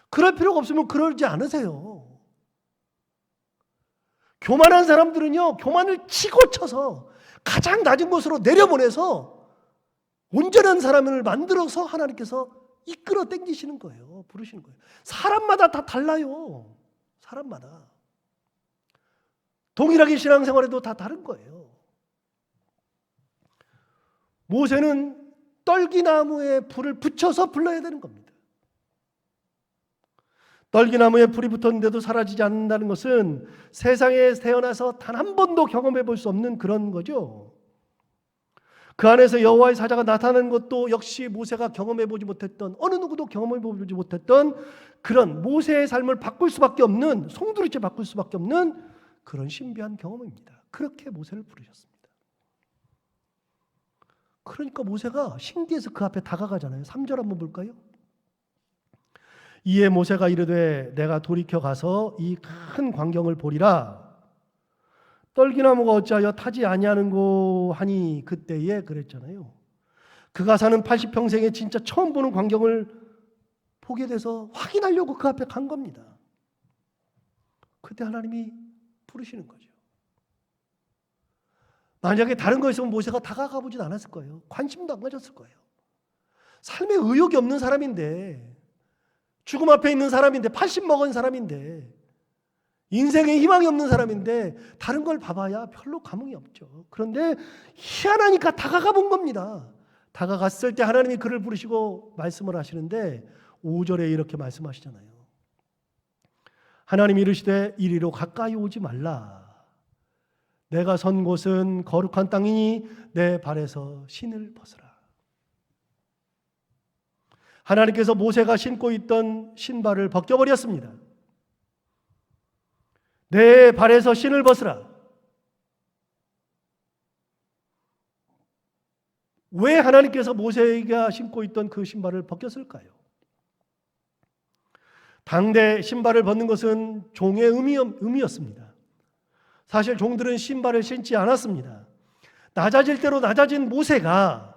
S1: 그럴 필요가 없으면 그러지 않으세요. 교만한 사람들은요 교만을 치고 쳐서 가장 낮은 곳으로 내려보내서 온전한 사람을 만들어서 하나님께서 이끌어 당기시는 거예요. 부르시는 거예요. 사람마다 다 달라요. 사람마다. 동일하게 신앙생활에도 다 다른 거예요. 모세는 떨기나무에 불을 붙여서 불러야 되는 겁니다. 떨기나무에 불이 붙었는데도 사라지지 않는다는 것은 세상에 태어나서 단 한 번도 경험해 볼 수 없는 그런 거죠. 그 안에서 여호와의 사자가 나타나는 것도 역시 모세가 경험해 보지 못했던, 어느 누구도 경험해 보지 못했던 그런 모세의 삶을 바꿀 수밖에 없는, 송두리째 바꿀 수밖에 없는 그런 신비한 경험입니다. 그렇게 모세를 부르셨습니다. 그러니까 모세가 신기해서 그 앞에 다가가잖아요. 3절 한번 볼까요? 이에 모세가 이르되 내가 돌이켜 가서 이 큰 광경을 보리라. 떨기나무가 어찌하여 타지 아니하는고 하니 그때에 그랬잖아요. 그가 사는 80평생에 진짜 처음 보는 광경을 보게 돼서 확인하려고 그 앞에 간 겁니다. 그때 하나님이 부르시는 거죠. 만약에 다른 거였으면 모세가 다가가 보진 않았을 거예요. 관심도 안 가졌을 거예요. 삶에 의욕이 없는 사람인데, 죽음 앞에 있는 사람인데, 80 먹은 사람인데, 인생에 희망이 없는 사람인데 다른 걸 봐봐야 별로 감흥이 없죠. 그런데 희한하니까 다가가 본 겁니다. 다가갔을 때 하나님이 그를 부르시고 말씀을 하시는데 5절에 이렇게 말씀하시잖아요. 하나님이 이르시되 이리로 가까이 오지 말라. 내가 선 곳은 거룩한 땅이니 내 발에서 신을 벗으라. 하나님께서 모세가 신고 있던 신발을 벗겨버렸습니다. 내 발에서 신을 벗으라. 왜 하나님께서 모세가 신고 있던 그 신발을 벗겼을까요? 당대 신발을 벗는 것은 종의 의미였습니다. 사실 종들은 신발을 신지 않았습니다. 낮아질 대로 낮아진 모세가,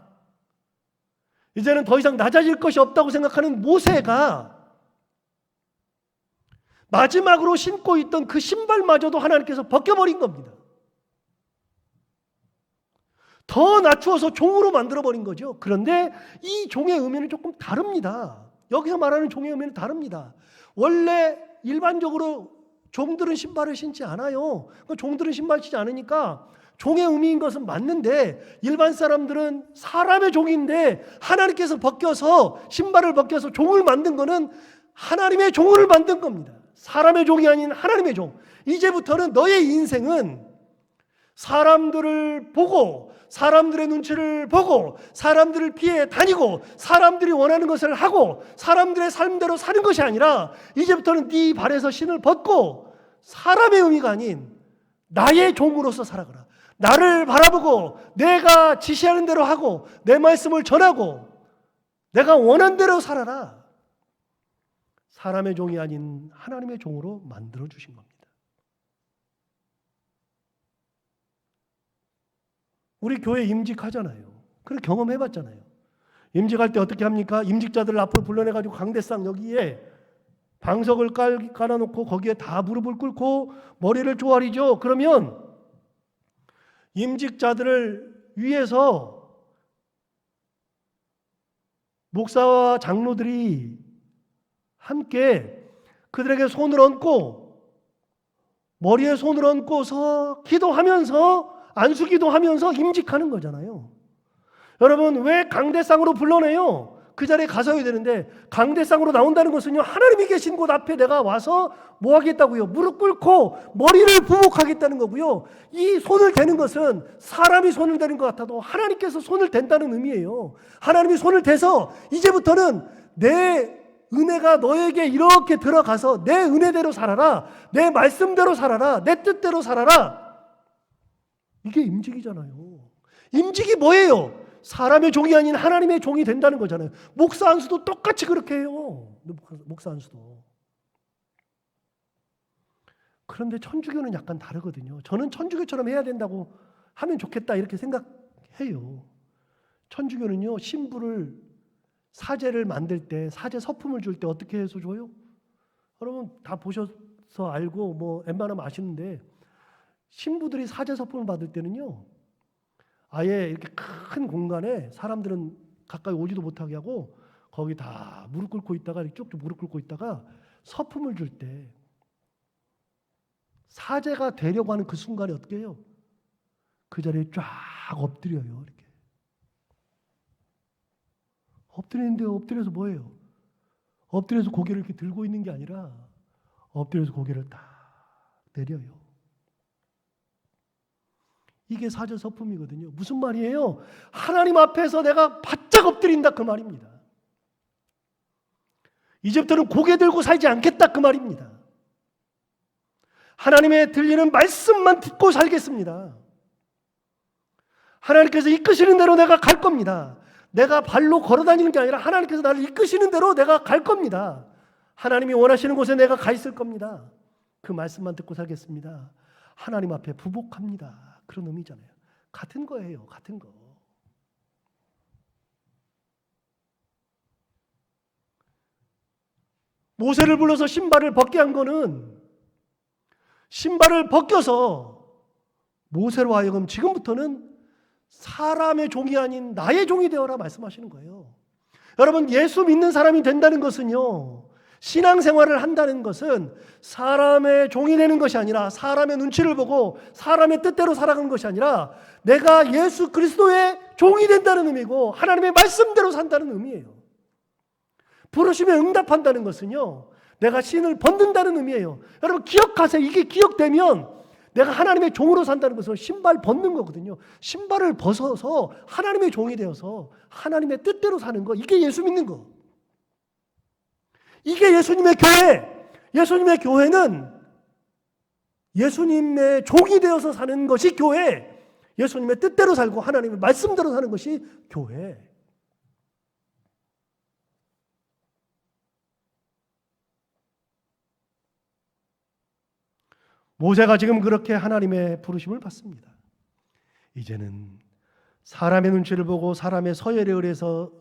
S1: 이제는 더 이상 낮아질 것이 없다고 생각하는 모세가 마지막으로 신고 있던 그 신발마저도 하나님께서 벗겨버린 겁니다. 더 낮추어서 종으로 만들어버린 거죠. 그런데 이 종의 의미는 조금 다릅니다. 여기서 말하는 종의 의미는 다릅니다. 원래 일반적으로 종들은 신발을 신지 않아요. 종들은 신발 신지 않으니까 종의 의미인 것은 맞는데, 일반 사람들은 사람의 종인데 하나님께서 벗겨서, 신발을 벗겨서 종을 만든 거는 하나님의 종을 만든 겁니다. 사람의 종이 아닌 하나님의 종. 이제부터는 너의 인생은 사람들을 보고 사람들의 눈치를 보고 사람들을 피해 다니고 사람들이 원하는 것을 하고 사람들의 삶대로 사는 것이 아니라 이제부터는 네 발에서 신을 벗고 사람의 의미가 아닌 나의 종으로서 살아가라. 나를 바라보고 내가 지시하는 대로 하고 내 말씀을 전하고 내가 원하는 대로 살아라. 사람의 종이 아닌 하나님의 종으로 만들어 주신 겁니다. 우리 교회 임직하잖아요. 그걸 경험해봤잖아요. 임직할 때 어떻게 합니까? 임직자들 앞으로 불러내가지고 강대상 여기에 방석을 깔아놓고 거기에 다 무릎을 꿇고 머리를 조아리죠. 그러면 임직자들을 위해서 목사와 장로들이 함께 그들에게 손을 얹고 머리에 손을 얹고서 기도하면서 안수기도 하면서 임직하는 거잖아요. 여러분 왜 강대상으로 불러내요? 그 자리에 가서야 되는데 강대상으로 나온다는 것은요 하나님이 계신 곳 앞에 내가 와서 뭐 하겠다고요? 무릎 꿇고 머리를 부복하겠다는 거고요. 이 손을 대는 것은 사람이 손을 대는 것 같아도 하나님께서 손을 댄다는 의미예요. 하나님이 손을 대서 이제부터는 내 은혜가 너에게 이렇게 들어가서 내 은혜대로 살아라. 내 말씀대로 살아라. 내 뜻대로 살아라. 이게 임직이잖아요. 임직이 뭐예요? 사람의 종이 아닌 하나님의 종이 된다는 거잖아요. 목사 안수도 똑같이 그렇게 해요. 목사 안수도. 그런데 천주교는 약간 다르거든요. 저는 천주교처럼 해야 된다고 하면 좋겠다 이렇게 생각해요. 천주교는요 신부를 사제를 만들 때 사제 서품을 줄 때 어떻게 해서 줘요? 여러분 다 보셔서 알고 뭐 웬만하면 아시는데 신부들이 사제 서품을 받을 때는요 아예 이렇게 큰 공간에 사람들은 가까이 오지도 못하게 하고 거기 다 무릎 꿇고 있다가 쭉쭉 무릎 꿇고 있다가 서품을 줄 때 사제가 되려고 하는 그 순간에 어떻게 해요? 그 자리에 쫙 엎드려요. 이렇게 엎드리는데 엎드려서 뭐예요? 엎드려서 고개를 이렇게 들고 있는 게 아니라 엎드려서 고개를 딱 내려요. 이게 사제 서품이거든요. 무슨 말이에요? 하나님 앞에서 내가 바짝 엎드린다 그 말입니다. 이제부터는 고개 들고 살지 않겠다 그 말입니다. 하나님의 들리는 말씀만 듣고 살겠습니다. 하나님께서 이끄시는 대로 내가 갈 겁니다. 내가 발로 걸어 다니는 게 아니라 하나님께서 나를 이끄시는 대로 내가 갈 겁니다. 하나님이 원하시는 곳에 내가 가 있을 겁니다. 그 말씀만 듣고 살겠습니다. 하나님 앞에 부복합니다. 그런 의미잖아요. 같은 거예요. 같은 거. 모세를 불러서 신발을 벗게 한 거는 신발을 벗겨서 모세로 하여금 지금부터는 사람의 종이 아닌 나의 종이 되어라 말씀하시는 거예요. 여러분 예수 믿는 사람이 된다는 것은요 신앙생활을 한다는 것은 사람의 종이 되는 것이 아니라 사람의 눈치를 보고 사람의 뜻대로 살아가는 것이 아니라 내가 예수 그리스도의 종이 된다는 의미고 하나님의 말씀대로 산다는 의미예요. 부르심에 응답한다는 것은요 내가 신을 벗는다는 의미예요. 여러분 기억하세요. 이게 기억되면 내가 하나님의 종으로 산다는 것은 신발 벗는 거거든요. 신발을 벗어서 하나님의 종이 되어서 하나님의 뜻대로 사는 거, 이게 예수 믿는 거. 이게 예수님의 교회. 예수님의 교회는 예수님의 종이 되어서 사는 것이 교회. 예수님의 뜻대로 살고 하나님의 말씀대로 사는 것이 교회. 모세가 지금 그렇게 하나님의 부르심을 받습니다. 이제는 사람의 눈치를 보고 사람의 서열에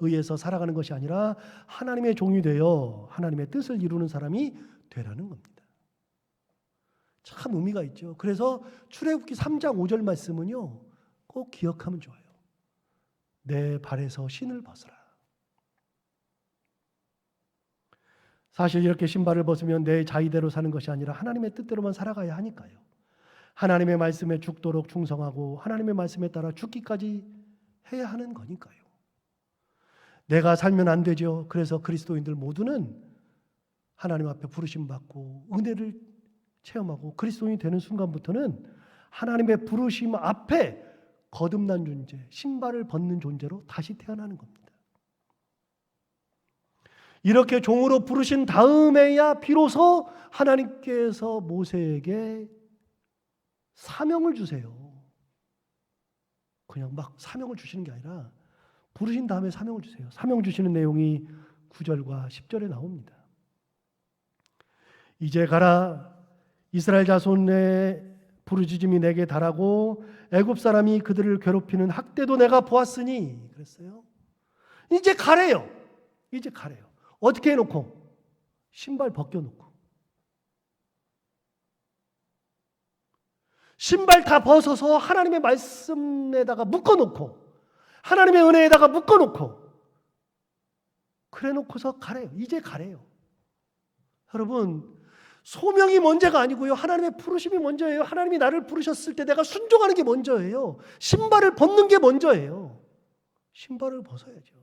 S1: 의해서 살아가는 것이 아니라 하나님의 종이 되어 하나님의 뜻을 이루는 사람이 되라는 겁니다. 참 의미가 있죠. 그래서 출애굽기 3장 5절 말씀은요 꼭 기억하면 좋아요. 내 발에서 신을 벗어라. 사실 이렇게 신발을 벗으면 내 자의대로 사는 것이 아니라 하나님의 뜻대로만 살아가야 하니까요. 하나님의 말씀에 죽도록 충성하고 하나님의 말씀에 따라 죽기까지 해야 하는 거니까요. 내가 살면 안 되죠. 그래서 그리스도인들 모두는 하나님 앞에 부르심 받고 은혜를 체험하고 그리스도인이 되는 순간부터는 하나님의 부르심 앞에 거듭난 존재, 신발을 벗는 존재로 다시 태어나는 겁니다. 이렇게 종으로 부르신 다음에야 비로소 하나님께서 모세에게 사명을 주세요. 그냥 막 사명을 주시는 게 아니라 부르신 다음에 사명을 주세요. 사명 주시는 내용이 9절과 10절에 나옵니다. 이제 가라, 이스라엘 자손의 부르짖음이 내게 달하고 애굽 사람이 그들을 괴롭히는 학대도 내가 보았으니 그랬어요. 이제 가래요. 이제 가래요. 어떻게 해놓고? 신발 벗겨놓고. 신발 다 벗어서 하나님의 말씀에다가 묶어놓고 하나님의 은혜에다가 묶어놓고 그래 놓고서 가래요. 이제 가래요. 여러분, 소명이 먼저가 아니고요, 하나님의 부르심이 먼저예요. 하나님이 나를 부르셨을 때 내가 순종하는 게 먼저예요. 신발을 벗는 게 먼저예요. 신발을 벗어야죠.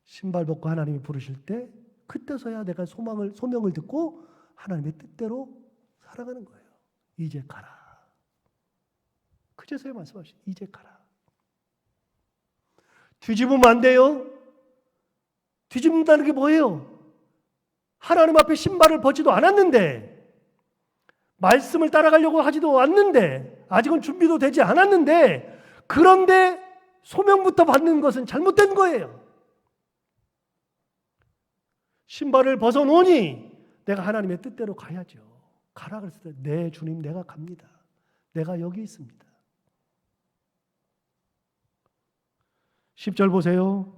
S1: 신발 벗고 하나님이 부르실 때 그때서야 내가 소명을 듣고 하나님의 뜻대로 살아가는 거예요. 이제 가라. 그제서야 말씀하시죠. 이제 가라. 뒤집으면 안 돼요. 뒤집는다는 게 뭐예요? 하나님 앞에 신발을 벗지도 않았는데, 말씀을 따라가려고 하지도 않는데, 아직은 준비도 되지 않았는데, 그런데 소명부터 받는 것은 잘못된 거예요. 신발을 벗어놓으니 내가 하나님의 뜻대로 가야죠. 가라 그랬을 때, 네 주님, 내가 갑니다. 내가 여기 있습니다. 10절 보세요.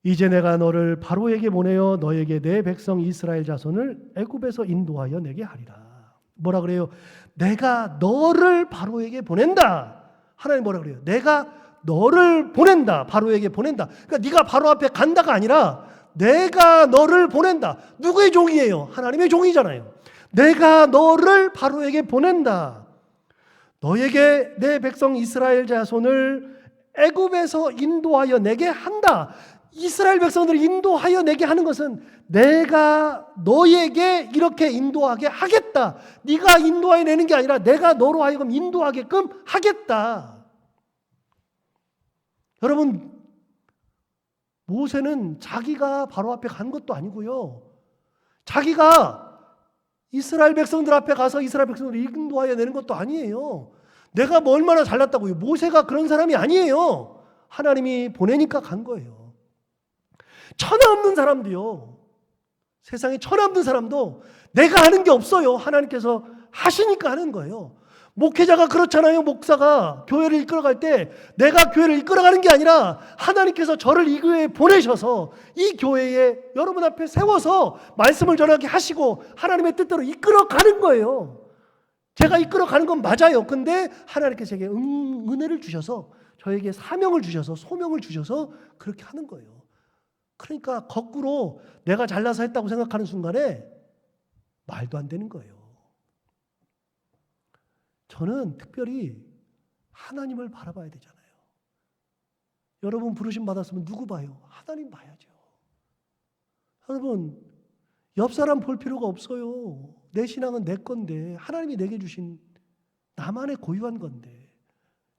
S1: 이제 내가 너를 바로에게 보내어 너에게 내 백성 이스라엘 자손을 애굽에서 인도하여 내게 하리라. 뭐라 그래요? 내가 너를 바로에게 보낸다. 하나님 뭐라 그래요? 내가 너를 보낸다. 바로에게 보낸다. 그러니까 네가 바로 앞에 간다가 아니라 내가 너를 보낸다. 누구의 종이에요? 하나님의 종이잖아요. 내가 너를 바로에게 보낸다. 너에게 내 백성 이스라엘 자손을 애굽에서 인도하여 내게 한다. 이스라엘 백성들을 인도하여 내게 하는 것은 내가 너에게 이렇게 인도하게 하겠다. 네가 인도하여 내는 게 아니라 내가 너로 하여금 인도하게끔 하겠다. 여러분, 모세는 자기가 바로 앞에 간 것도 아니고요, 자기가 이스라엘 백성들 앞에 가서 이스라엘 백성들을 인도하여 내는 것도 아니에요. 내가 뭐 얼마나 잘났다고요. 모세가 그런 사람이 아니에요. 하나님이 보내니까 간 거예요. 천하 없는 사람도요, 세상에 천하 없는 사람도 내가 하는 게 없어요. 하나님께서 하시니까 하는 거예요. 목회자가 그렇잖아요. 목사가 교회를 이끌어갈 때 내가 교회를 이끌어가는 게 아니라 하나님께서 저를 이 교회에 보내셔서 이 교회에 여러분 앞에 세워서 말씀을 전하게 하시고 하나님의 뜻대로 이끌어가는 거예요. 제가 이끌어가는 건 맞아요. 근데 하나님께서 제게 은혜를 주셔서 저에게 사명을 주셔서 소명을 주셔서 그렇게 하는 거예요. 그러니까 거꾸로 내가 잘나서 했다고 생각하는 순간에 말도 안 되는 거예요. 저는 특별히 하나님을 바라봐야 되잖아요. 여러분 부르심 받았으면 누구 봐요? 하나님 봐야죠. 여러분, 옆 사람 볼 필요가 없어요. 내 신앙은 내 건데, 하나님이 내게 주신 나만의 고유한 건데,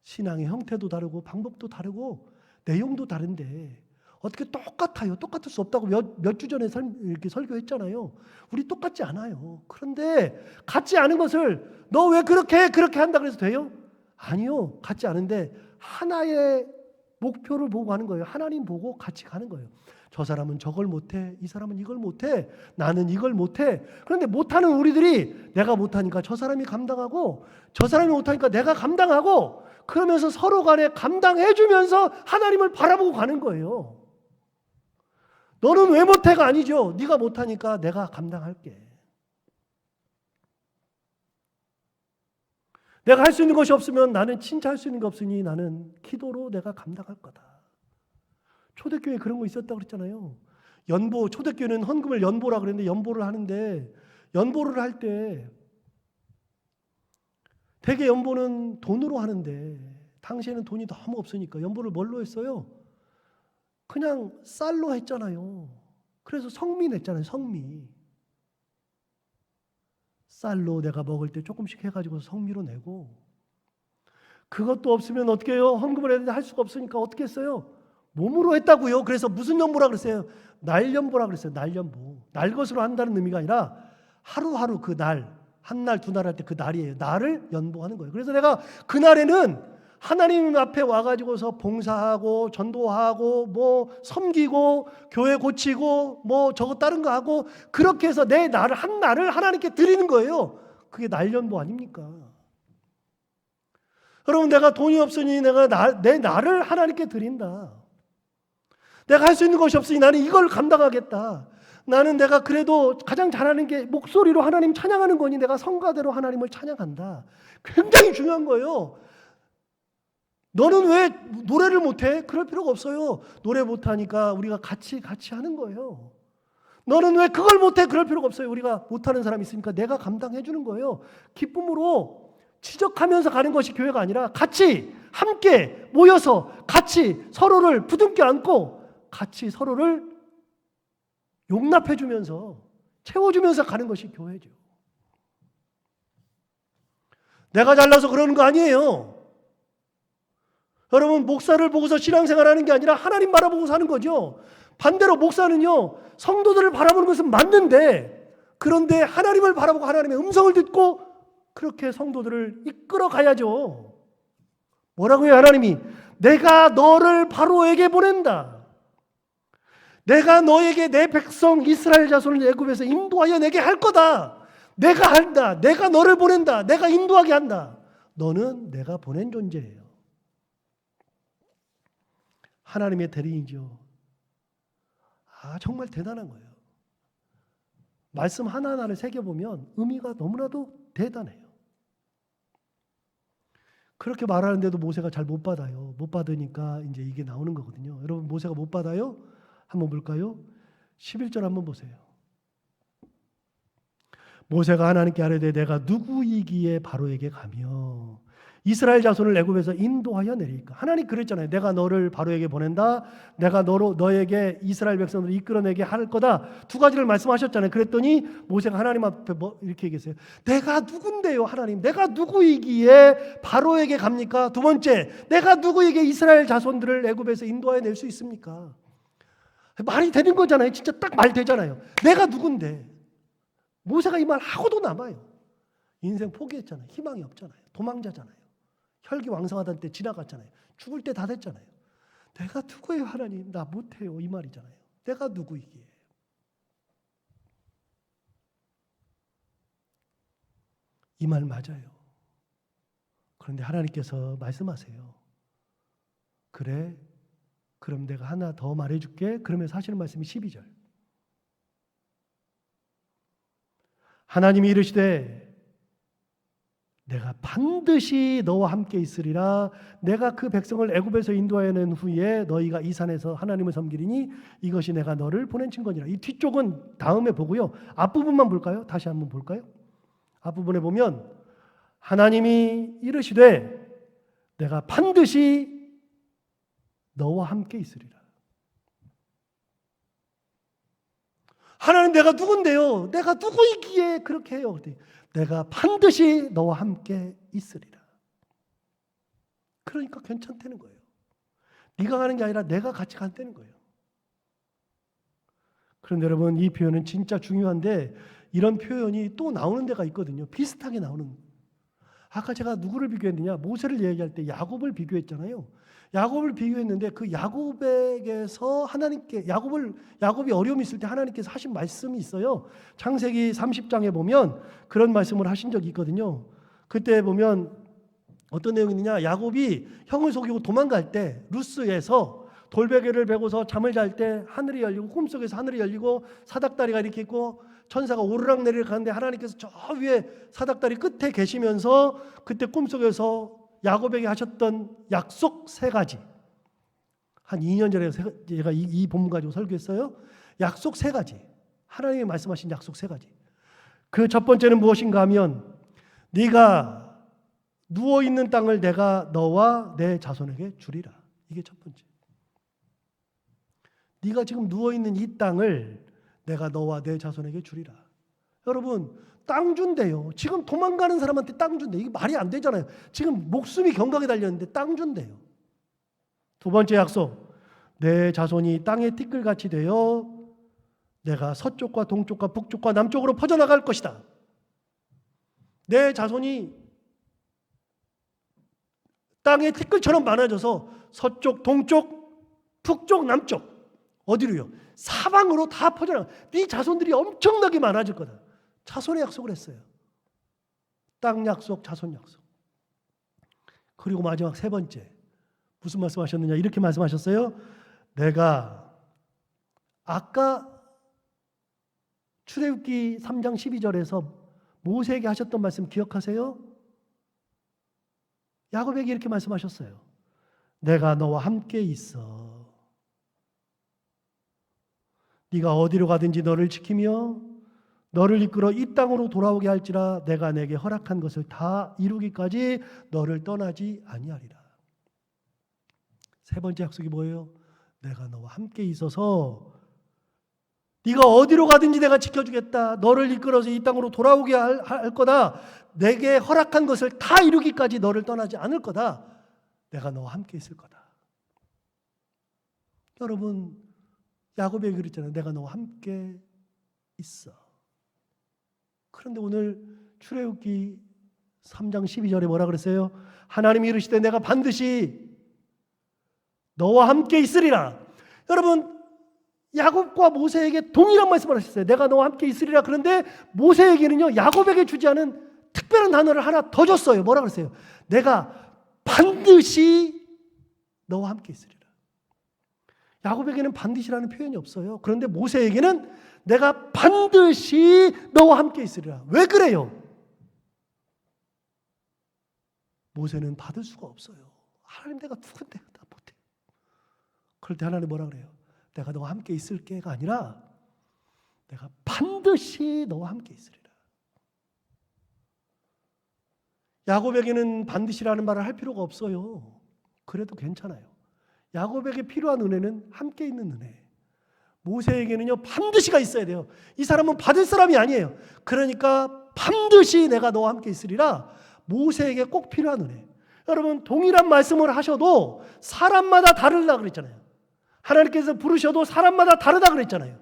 S1: 신앙의 형태도 다르고 방법도 다르고 내용도 다른데 어떻게 똑같아요? 똑같을 수 없다고 몇 주 전에 이렇게 설교했잖아요. 우리 똑같지 않아요. 그런데 같지 않은 것을 너 왜 그렇게 한다 그래서 돼요? 아니요. 같지 않은데 하나의 목표를 보고 가는 거예요. 하나님 보고 같이 가는 거예요. 저 사람은 저걸 못해. 이 사람은 이걸 못해. 나는 이걸 못해. 그런데 못하는 우리들이 내가 못하니까 저 사람이 감당하고 저 사람이 못하니까 내가 감당하고 그러면서 서로 간에 감당해주면서 하나님을 바라보고 가는 거예요. 너는 왜 못해가 아니죠. 네가 못하니까 내가 감당할게. 내가 할 수 있는 것이 없으면 나는 진짜 할 수 있는 게 없으니 나는 기도로 내가 감당할 거다. 초대교회에 그런 거 있었다고 그랬잖아요. 연보, 초대교회는 헌금을 연보라 그랬는데 연보를 하는데 연보를 할 때 대개 연보는 돈으로 하는데 당시에는 돈이 너무 없으니까 연보를 뭘로 했어요? 그냥 쌀로 했잖아요. 그래서 그래서 성미 냈잖아요. 성미. 쌀로 내가 먹을 때 조금씩 해가지고 성미로 내고, 그것도 없으면 어떻게 해요? 헌금을 해야 되는데 할 수가 없으니까 어떻게 했어요? 몸으로 했다고요. 그래서 무슨 연보라 그랬어요? 날연보라 그랬어요. 날연보. 날것으로 한다는 의미가 아니라 하루하루 그 날, 한 날, 두 날 할 때 그 날이에요. 날을 연보하는 거예요. 그래서 내가 그날에는 하나님 앞에 와가지고서 봉사하고 전도하고 뭐 섬기고 교회 고치고 뭐 저거 다른 거 하고 그렇게 해서 내 날을 한 날을 하나님께 드리는 거예요. 그게 날연보 아닙니까? 여러분, 내가 돈이 없으니 내가 내 날을 하나님께 드린다. 내가 할 수 있는 것이 없으니 나는 이걸 감당하겠다. 나는 내가 그래도 가장 잘하는 게 목소리로 하나님 찬양하는 거니 내가 성가대로 하나님을 찬양한다. 굉장히 중요한 거예요. 너는 왜 노래를 못해? 그럴 필요가 없어요. 노래 못하니까 우리가 같이 하는 거예요. 너는 왜 그걸 못해? 그럴 필요가 없어요. 우리가 못하는 사람이 있으니까 내가 감당해 주는 거예요. 기쁨으로 지적하면서 가는 것이 교회가 아니라 같이 함께 모여서 같이 서로를 부둥켜 안고 같이 서로를 용납해 주면서 채워주면서 가는 것이 교회죠. 내가 잘나서 그러는 거 아니에요. 여러분, 목사를 보고서 신앙생활하는 게 아니라 하나님 바라보고 사는 거죠. 반대로 목사는요, 성도들을 바라보는 것은 맞는데, 그런데 하나님을 바라보고 하나님의 음성을 듣고 그렇게 성도들을 이끌어 가야죠. 뭐라고요? 하나님이 내가 너를 바로에게 보낸다. 내가 너에게 내 백성 이스라엘 자손을 애굽에서 인도하여 내게 할 거다. 내가 한다. 내가 너를 보낸다. 내가 인도하게 한다. 너는 내가 보낸 존재예요. 하나님의 대리인이죠. 정말 대단한 거예요. 말씀 하나하나를 새겨보면 의미가 너무나도 대단해요. 그렇게 말하는데도 모세가 잘 못 받아요. 못 받으니까 이제 이게 나오는 거거든요. 여러분, 모세가 못 받아요? 한번 볼까요? 11절 한번 보세요. 모세가 하나님께 아뢰되 내가 누구이기에 바로에게 가며 이스라엘 자손을 애굽에서 인도하여 내릴까? 하나님 그랬잖아요. 내가 너를 바로에게 보낸다. 내가 너에게 이스라엘 백성들을 이끌어내게 할 거다. 두 가지를 말씀하셨잖아요. 그랬더니 모세가 하나님 앞에 이렇게 얘기했어요. 내가 누군데요, 하나님? 내가 누구이기에 바로에게 갑니까? 두 번째, 내가 누구에게 이스라엘 자손들을 애굽에서 인도하여 낼 수 있습니까? 말이 되는 거잖아요. 진짜 딱 말 되잖아요. 내가 누군데? 모세가 이 말 하고도 남아요. 인생 포기했잖아요. 희망이 없잖아요. 도망자잖아요. 혈기왕성하던 때 지나갔잖아요. 죽을 때 다 됐잖아요. 내가 누구예요, 하나님? 나 못해요. 이 말이잖아요. 내가 누구이기에? 이 말 맞아요. 그런데 하나님께서 말씀하세요. 그래, 그럼 내가 하나 더 말해줄게. 그러면서 하시는 말씀이 12절. 하나님이 이르시되 내가 반드시 너와 함께 있으리라. 내가 그 백성을 애굽에서 인도하여 낸 후에 너희가 이 산에서 하나님을 섬기리니 이것이 내가 너를 보낸 증거니라. 이 뒤쪽은 다음에 보고요. 앞부분만 볼까요? 다시 한번 볼까요? 앞부분에 보면 하나님이 이르시되 내가 반드시 너와 함께 있으리라. 하나님, 내가 누군데요? 내가 누구이기에 그렇게 해요? 내가 반드시 너와 함께 있으리라. 그러니까 괜찮다는 거예요. 네가 가는 게 아니라 내가 같이 간다는 거예요. 그런데 여러분, 이 표현은 진짜 중요한데 이런 표현이 또 나오는 데가 있거든요. 비슷하게 나오는. 아까 제가 누구를 비교했느냐? 모세를 얘기할 때 야곱을 비교했잖아요. 야곱을 비교했는데 그 야곱에게서 하나님께 야곱이 어려움이 있을 때 하나님께서 하신 말씀이 있어요. 창세기 30장에 보면 그런 말씀을 하신 적이 있거든요. 그때 보면 어떤 내용이 있느냐? 야곱이 형을 속이고 도망갈 때 루스에서 돌베개를 베고서 잠을 잘 때 하늘이 열리고 꿈속에서 하늘이 열리고 사닥다리가 이렇게 있고 천사가 오르락내리락 하는데 하나님께서 저 위에 사닥다리 끝에 계시면서 그때 꿈속에서 야곱에게 하셨던 약속 3가지. 한 2년 전에 제가 이 본문 가지고 설교했어요. 약속 3가지. 하나님이 말씀하신 약속 3가지. 그 첫 번째는 무엇인가 하면 네가 누워있는 땅을 내가 너와 내 자손에게 주리라. 이게 첫 번째. 네가 지금 누워있는 이 땅을 내가 너와 내 자손에게 주리라. 여러분, 땅 준대요. 지금 도망가는 사람한테 땅 준대. 이게 말이 안 되잖아요. 지금 목숨이 경각에 달렸는데 땅 준대요. 두 번째 약속, 내 자손이 땅의 티끌같이 되어 내가 서쪽과 동쪽과 북쪽과 남쪽으로 퍼져나갈 것이다. 내 자손이 땅의 티끌처럼 많아져서 서쪽, 동쪽, 북쪽, 남쪽 어디로요? 사방으로 다 퍼져나가. 네 자손들이 엄청나게 많아질 거다. 자손의 약속을 했어요. 땅 약속, 자손 약속. 그리고 마지막 세 번째, 무슨 말씀하셨느냐? 이렇게 말씀하셨어요. 내가 아까 출애굽기 3장 12절에서 모세에게 하셨던 말씀 기억하세요? 야곱에게 이렇게 말씀하셨어요. 내가 너와 함께 있어. 네가 어디로 가든지 너를 지키며 너를 이끌어 이 땅으로 돌아오게 할지라 내가 내게 허락한 것을 다 이루기까지 너를 떠나지 아니하리라. 세 번째 약속이 뭐예요? 내가 너와 함께 있어서 네가 어디로 가든지 내가 지켜주겠다. 너를 이끌어서 이 땅으로 돌아오게 할 거다. 내게 허락한 것을 다 이루기까지 너를 떠나지 않을 거다. 내가 너와 함께 있을 거다. 여러분, 야곱에게 그랬잖아요. 내가 너와 함께 있어. 그런데 오늘 출애굽기 3장 12절에 뭐라 그랬어요? 하나님이 이르시되 내가 반드시 너와 함께 있으리라. 여러분, 야곱과 모세에게 동일한 말씀을 하셨어요. 내가 너와 함께 있으리라. 그런데 모세에게는요, 야곱에게 주지 않은 특별한 단어를 하나 더 줬어요. 뭐라 그랬어요? 내가 반드시 너와 함께 있으리라. 야곱에게는 반드시라는 표현이 없어요. 그런데 모세에게는 내가 반드시 너와 함께 있으리라. 왜 그래요? 모세는 받을 수가 없어요. 하나님, 내가 누군데 나 못해. 그럴 때 하나님 뭐라 그래요? 내가 너와 함께 있을게가 아니라 내가 반드시 너와 함께 있으리라. 야곱에게는 반드시라는 말을 할 필요가 없어요. 그래도 괜찮아요. 야곱에게 필요한 은혜는 함께 있는 은혜. 모세에게는요, 반드시가 있어야 돼요. 이 사람은 받을 사람이 아니에요. 그러니까 반드시 내가 너와 함께 있으리라. 모세에게 꼭 필요한 은혜. 여러분, 동일한 말씀을 하셔도 사람마다 다르다 그랬잖아요. 하나님께서 부르셔도 사람마다 다르다 그랬잖아요.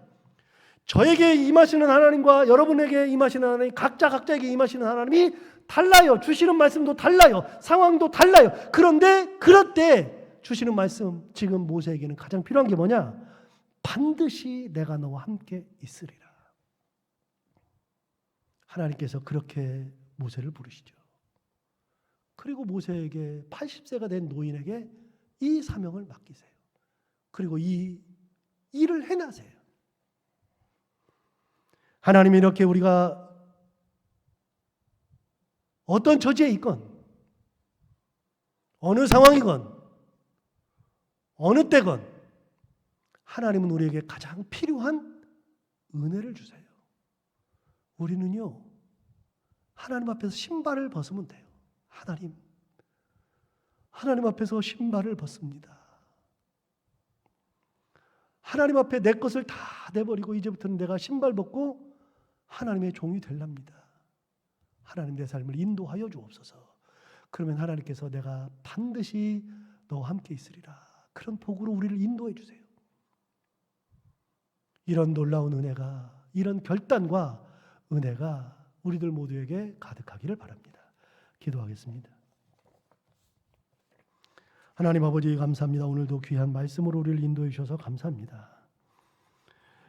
S1: 저에게 임하시는 하나님과 여러분에게 임하시는 하나님, 각자에게 임하시는 하나님이 달라요. 주시는 말씀도 달라요. 상황도 달라요. 그런데 그럴 때 주시는 말씀, 지금 모세에게는 가장 필요한 게 뭐냐? 반드시 내가 너와 함께 있으리라. 하나님께서 그렇게 모세를 부르시죠. 그리고 모세에게 80세가 된 노인에게 이 사명을 맡기세요. 그리고 이 일을 해나세요. 하나님이 이렇게 우리가 어떤 처지에 있건 어느 상황이건 어느 때건 하나님은 우리에게 가장 필요한 은혜를 주세요. 우리는요, 하나님 앞에서 신발을 벗으면 돼요. 하나님 앞에서 신발을 벗습니다. 하나님 앞에 내 것을 다 내버리고 이제부터는 내가 신발 벗고 하나님의 종이 되랍니다. 하나님, 내 삶을 인도하여 주옵소서. 그러면 하나님께서 내가 반드시 너와 함께 있으리라, 그런 복으로 우리를 인도해 주세요. 이런 놀라운 은혜가, 이런 결단과 은혜가 우리들 모두에게 가득하기를 바랍니다. 기도하겠습니다. 하나님 아버지, 감사합니다. 오늘도 귀한 말씀으로 우리를 인도해 주셔서 감사합니다.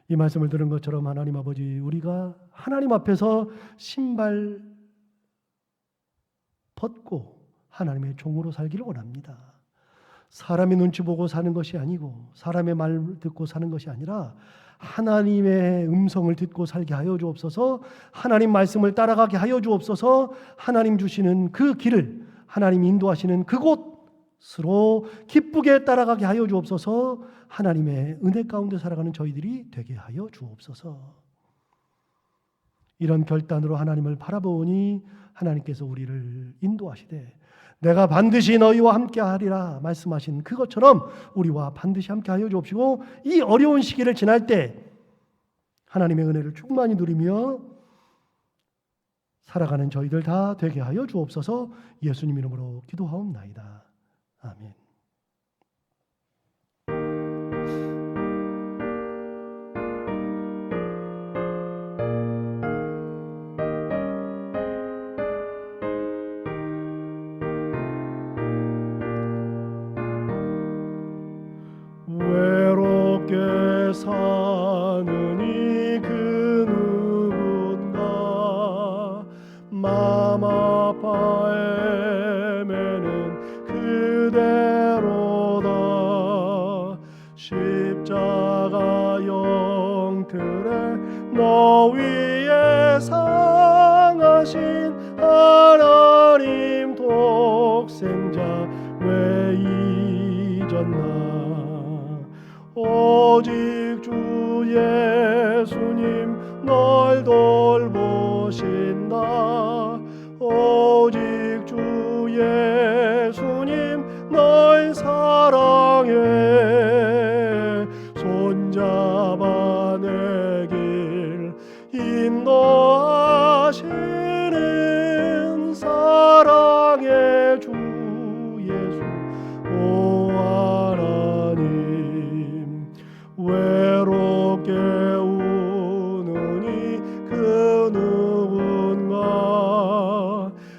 S1: 이 말씀을 들은 것처럼 하나님 아버지, 우리가 하나님 앞에서 신발 벗고 하나님의 종으로 살기를 원합니다. 사람의 눈치 보고 사는 것이 아니고 사람의 말 듣고 사는 것이 아니라 하나님의 음성을 듣고 살게 하여 주옵소서. 하나님 말씀을 따라가게 하여 주옵소서. 하나님 주시는 그 길을, 하나님 인도하시는 그곳으로 기쁘게 따라가게 하여 주옵소서. 하나님의 은혜 가운데 살아가는 저희들이 되게 하여 주옵소서. 이런 결단으로 하나님을 바라보니 하나님께서 우리를 인도하시되 내가 반드시 너희와 함께 하리라 말씀하신 그것처럼 우리와 반드시 함께 하여 주옵시고, 이 어려운 시기를 지날 때 하나님의 은혜를 충만히 누리며 살아가는 저희들 다 되게 하여 주옵소서. 예수님 이름으로 기도하옵나이다. 아멘. 외롭게 사느니 그 누군가 맘 아파 헤매는 그대로다. 십자가 영틀에 너 위에 상하신 하나님 독생자 왜 잊었나. 오직 주 예수님 널 돌보신다. 오직 주 예수님 널 사랑해. 손잡아 내 길 인도하시는 사랑의 주 예수. 오 하나님 외롭게 우느니 그 누군가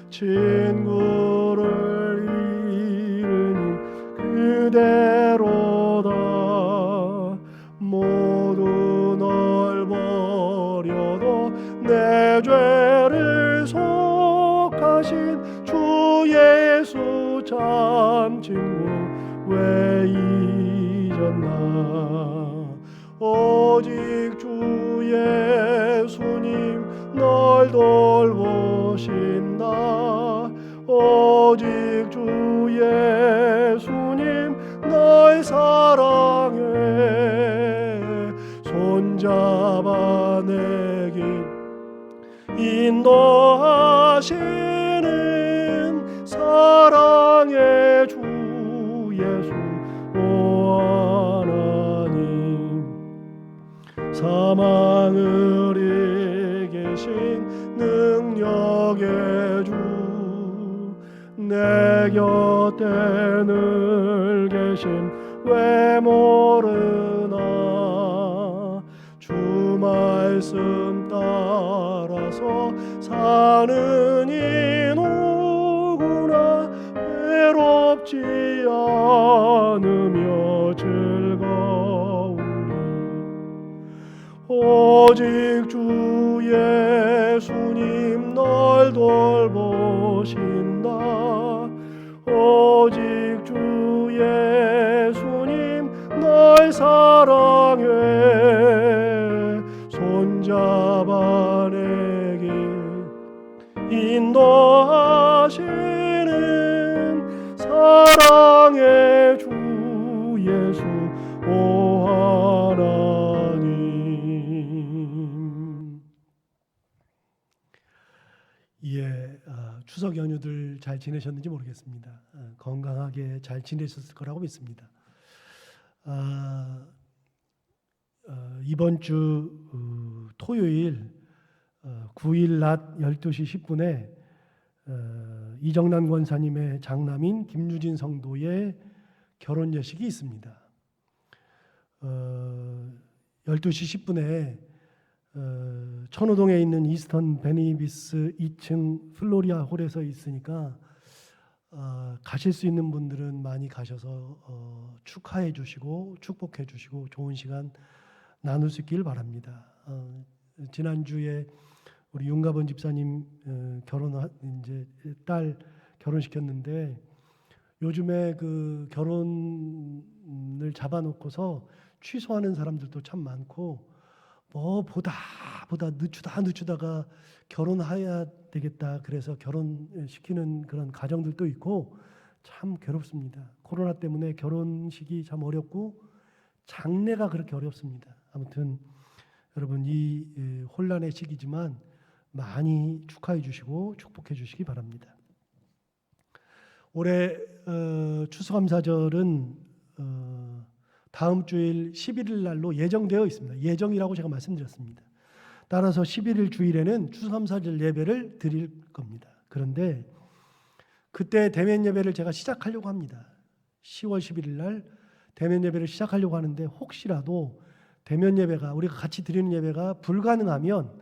S1: 친구를 잃으니 그대로다. 모두 널 버려도 내 죄를 속하신 주 예수 참 친구 왜 잊었나. 오직 주 예수님 널 돌보신다. 오직 주 예수님 널 사랑해. 손잡아 내 길 인도하시는 사랑의 주 예수. 오 하나님 사망을 이기신 능력의 주 내 곁에 늘 계심 왜 모르나. 주 말씀 따라서 사는 이 누구나 외롭지 않으며 즐거우니. 오직 주 예수님 널 돌보신다. 오직 주 예수님 널 사랑해. 손잡아 내 길 인도하시는 사랑의 주 예수. 오 하나님. 예, 추석 연휴들 잘 지내셨는지 모르겠습니다. 건강하게 잘 지내셨을 거라고 믿습니다. 이번 주 토요일 9일 낮 12시 10분에 이정란 권사님의 장남인 김유진 성도의 결혼 예식이 있습니다. 12시 10분에 천호동에 있는 이스턴 베니비스 2층 플로리아 홀에서 있으니까 가실 수 있는 분들은 많이 가셔서 축하해 주시고 축복해 주시고 좋은 시간 나눌 수 있길 바랍니다. 지난주에 우리 윤가본 집사님 이제 딸 결혼시켰는데 요즘에 그 결혼을 잡아놓고서 취소하는 사람들도 참 많고 뭐 보다 늦추다가 결혼해야 되겠다 그래서 결혼시키는 그런 가정들도 있고 참 괴롭습니다. 코로나 때문에 결혼식이 참 어렵고 장례가 그렇게 어렵습니다. 아무튼 여러분 이 혼란의 시기지만 많이 축하해 주시고 축복해 주시기 바랍니다. 올해 추수감사절은 다음 주일 11일 날로 예정되어 있습니다. 예정이라고 제가 말씀드렸습니다. 따라서 11일 주일에는 추수감사절 예배를 드릴 겁니다. 그런데 그때 대면 예배를 제가 시작하려고 합니다. 10월 11일 날 대면 예배를 시작하려고 하는데 혹시라도 대면 예배가 우리가 같이 드리는 예배가 불가능하면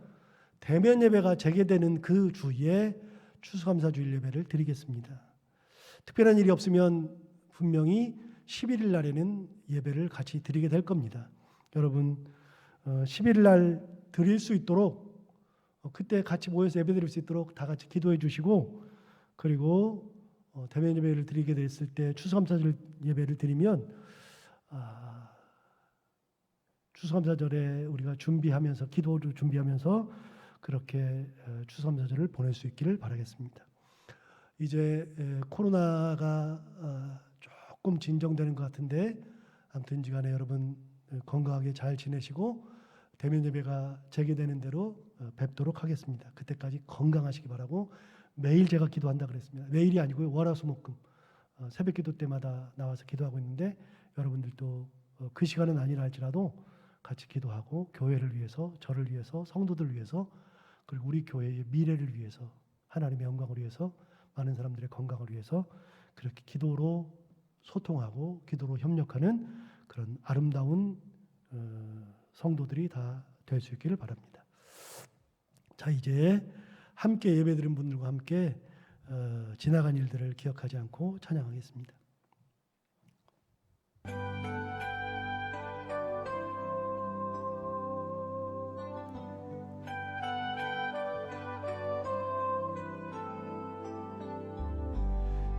S1: 대면 예배가 재개되는 그 주에 추수감사 주일 예배를 드리겠습니다. 특별한 일이 없으면 분명히 11일 날에는 예배를 같이 드리게 될 겁니다. 여러분 11일 날 드릴 수 있도록 그때 같이 모여서 예배 드릴 수 있도록 다 같이 기도해 주시고, 그리고 대면 예배를 드리게 됐을 때 추수감사절 예배를 드리면 추수감사절에 우리가 준비하면서 기도를 준비하면서 그렇게 추수감사절을 보낼 수 있기를 바라겠습니다. 이제 코로나가 조금 진정되는 것 같은데 아무튼지 간에 여러분 건강하게 잘 지내시고 대면 예배가 재개되는 대로 뵙도록 하겠습니다. 그때까지 건강하시기 바라고, 매일 제가 기도한다 그랬습니다. 매일이 아니고요, 월화수목금 새벽 기도 때마다 나와서 기도하고 있는데 여러분들도 그 시간은 아니라 할지라도 같이 기도하고 교회를 위해서, 저를 위해서, 성도들을 위해서, 그리고 우리 교회의 미래를 위해서, 하나님의 영광을 위해서, 많은 사람들의 건강을 위해서 그렇게 기도로 소통하고 기도로 협력하는 그런 아름다운 성도들이 다 될 수 있기를 바랍니다. 자, 이제 함께 예배드린 분들과 함께 지나간 일들을 기억하지 않고 찬양하겠습니다.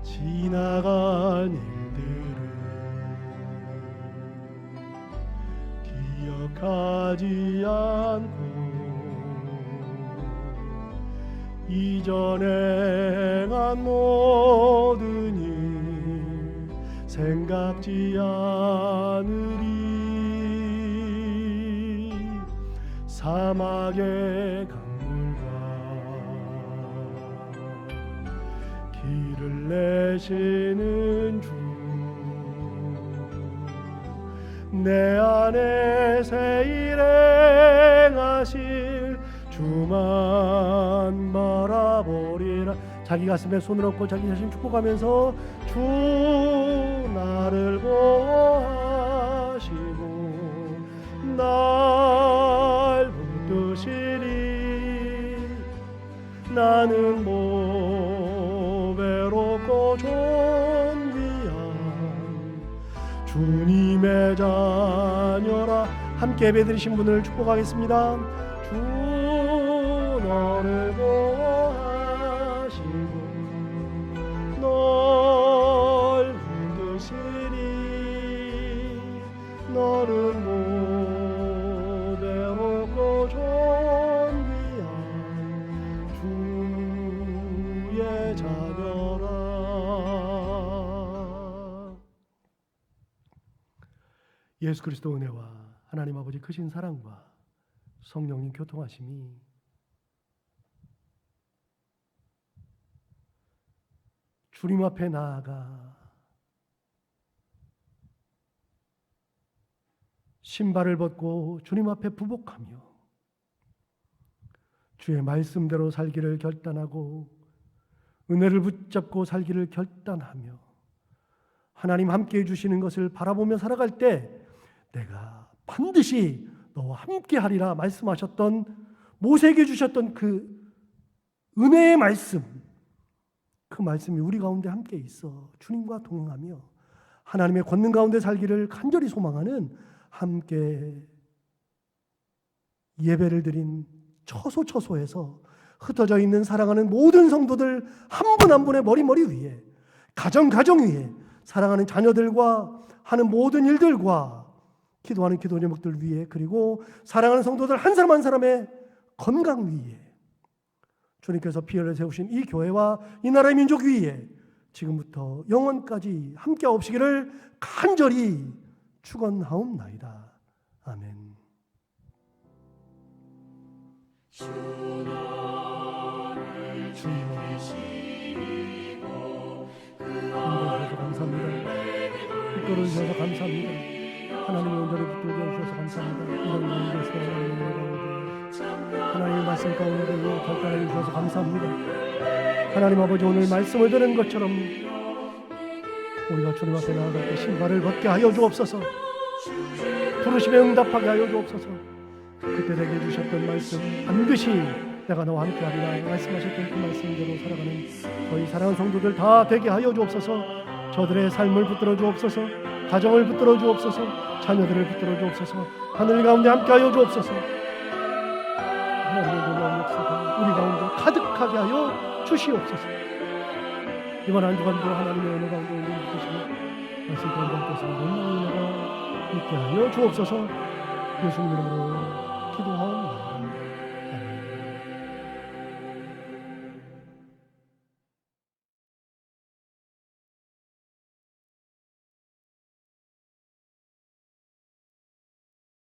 S1: 지나간 일들을 기억하지 않고 이전에 행한 모든 일 생각지 않으리. 사막의 강물과 길을 내시는 주, 내 안에 새 일행하실 주만 바라보리라. 자기 가슴에 손을 얹고 자기 자신 축복하면서 주 나를 보호하시고 날 붙드시리. 나는 외롭고 존귀한 주님의 자녀라. 함께 예배드리신 분을 축복하겠습니다. 주 너를 보호하시고 널 붙드시리. 너는 모대롭고 존귀한 주의 자녀라. 예수 그리스도 은혜와 하나님 아버지 크신 사랑과 성령님 교통하심이 주님 앞에 나아가 신발을 벗고 주님 앞에 부복하며 주의 말씀대로 살기를 결단하고 은혜를 붙잡고 살기를 결단하며 하나님 함께 해주시는 것을 바라보며 살아갈 때 내가 반드시 너와 함께 하리라 말씀하셨던, 모세에게 주셨던 그 은혜의 말씀, 그 말씀이 우리 가운데 함께 있어 주님과 동행하며 하나님의 권능 가운데 살기를 간절히 소망하는 함께 예배를 드린 처소처소에서 흩어져 있는 사랑하는 모든 성도들 한 분 한 분의 머리 위에, 가정 위에, 사랑하는 자녀들과 하는 모든 일들과 기도하는 기도 제목들 위에, 그리고 사랑하는 성도들 한 사람 한 사람의 건강 위에, 주님께서 피 흘려 세우신 이 교회와 이 나라의 민족 위에 지금부터 영원까지 함께 하옵시기를 간절히 축원하옵나이다. 아멘.
S2: 주 나를 지키시고 그
S1: 감사합니다. 이끌어 주셔서 감사합니다. 하나님의 온전히 붙들게 해주셔서 감사합니다. 이런 가운데서 하나님의 가운데 하나님의 말씀 가운데 결단해 주셔서 감사합니다. 하나님 아버지, 오늘 말씀을 들은 것처럼 우리가 주님 앞에 나아갈 때 신발을 벗게 하여 주옵소서. 부르심에 응답하게 하여 주옵소서. 그때 내게 주셨던 말씀, 반드시 내가 너와 함께하리라 말씀하셨던 그 말씀대로 살아가는 저희 사랑하는 성도들 다 되게 하여 주옵소서. 저들의 삶을 붙들어 주옵소서. 가정을 붙들어 주옵소서. 자녀들을 붙들어 주옵소서. 하늘 가운데 함께하여 주옵소서. 하나님의 놀라운 역사가 우리 가운데 가득하게 하여 주시옵소서. 이번 한 주간도 하나님의 은혜 가운데 우리 붙드시고 말씀 가운데 함께하시는 놀라운 은혜가 있게 하여 주옵소서. 예수님 이름으로 기도하옵나이다.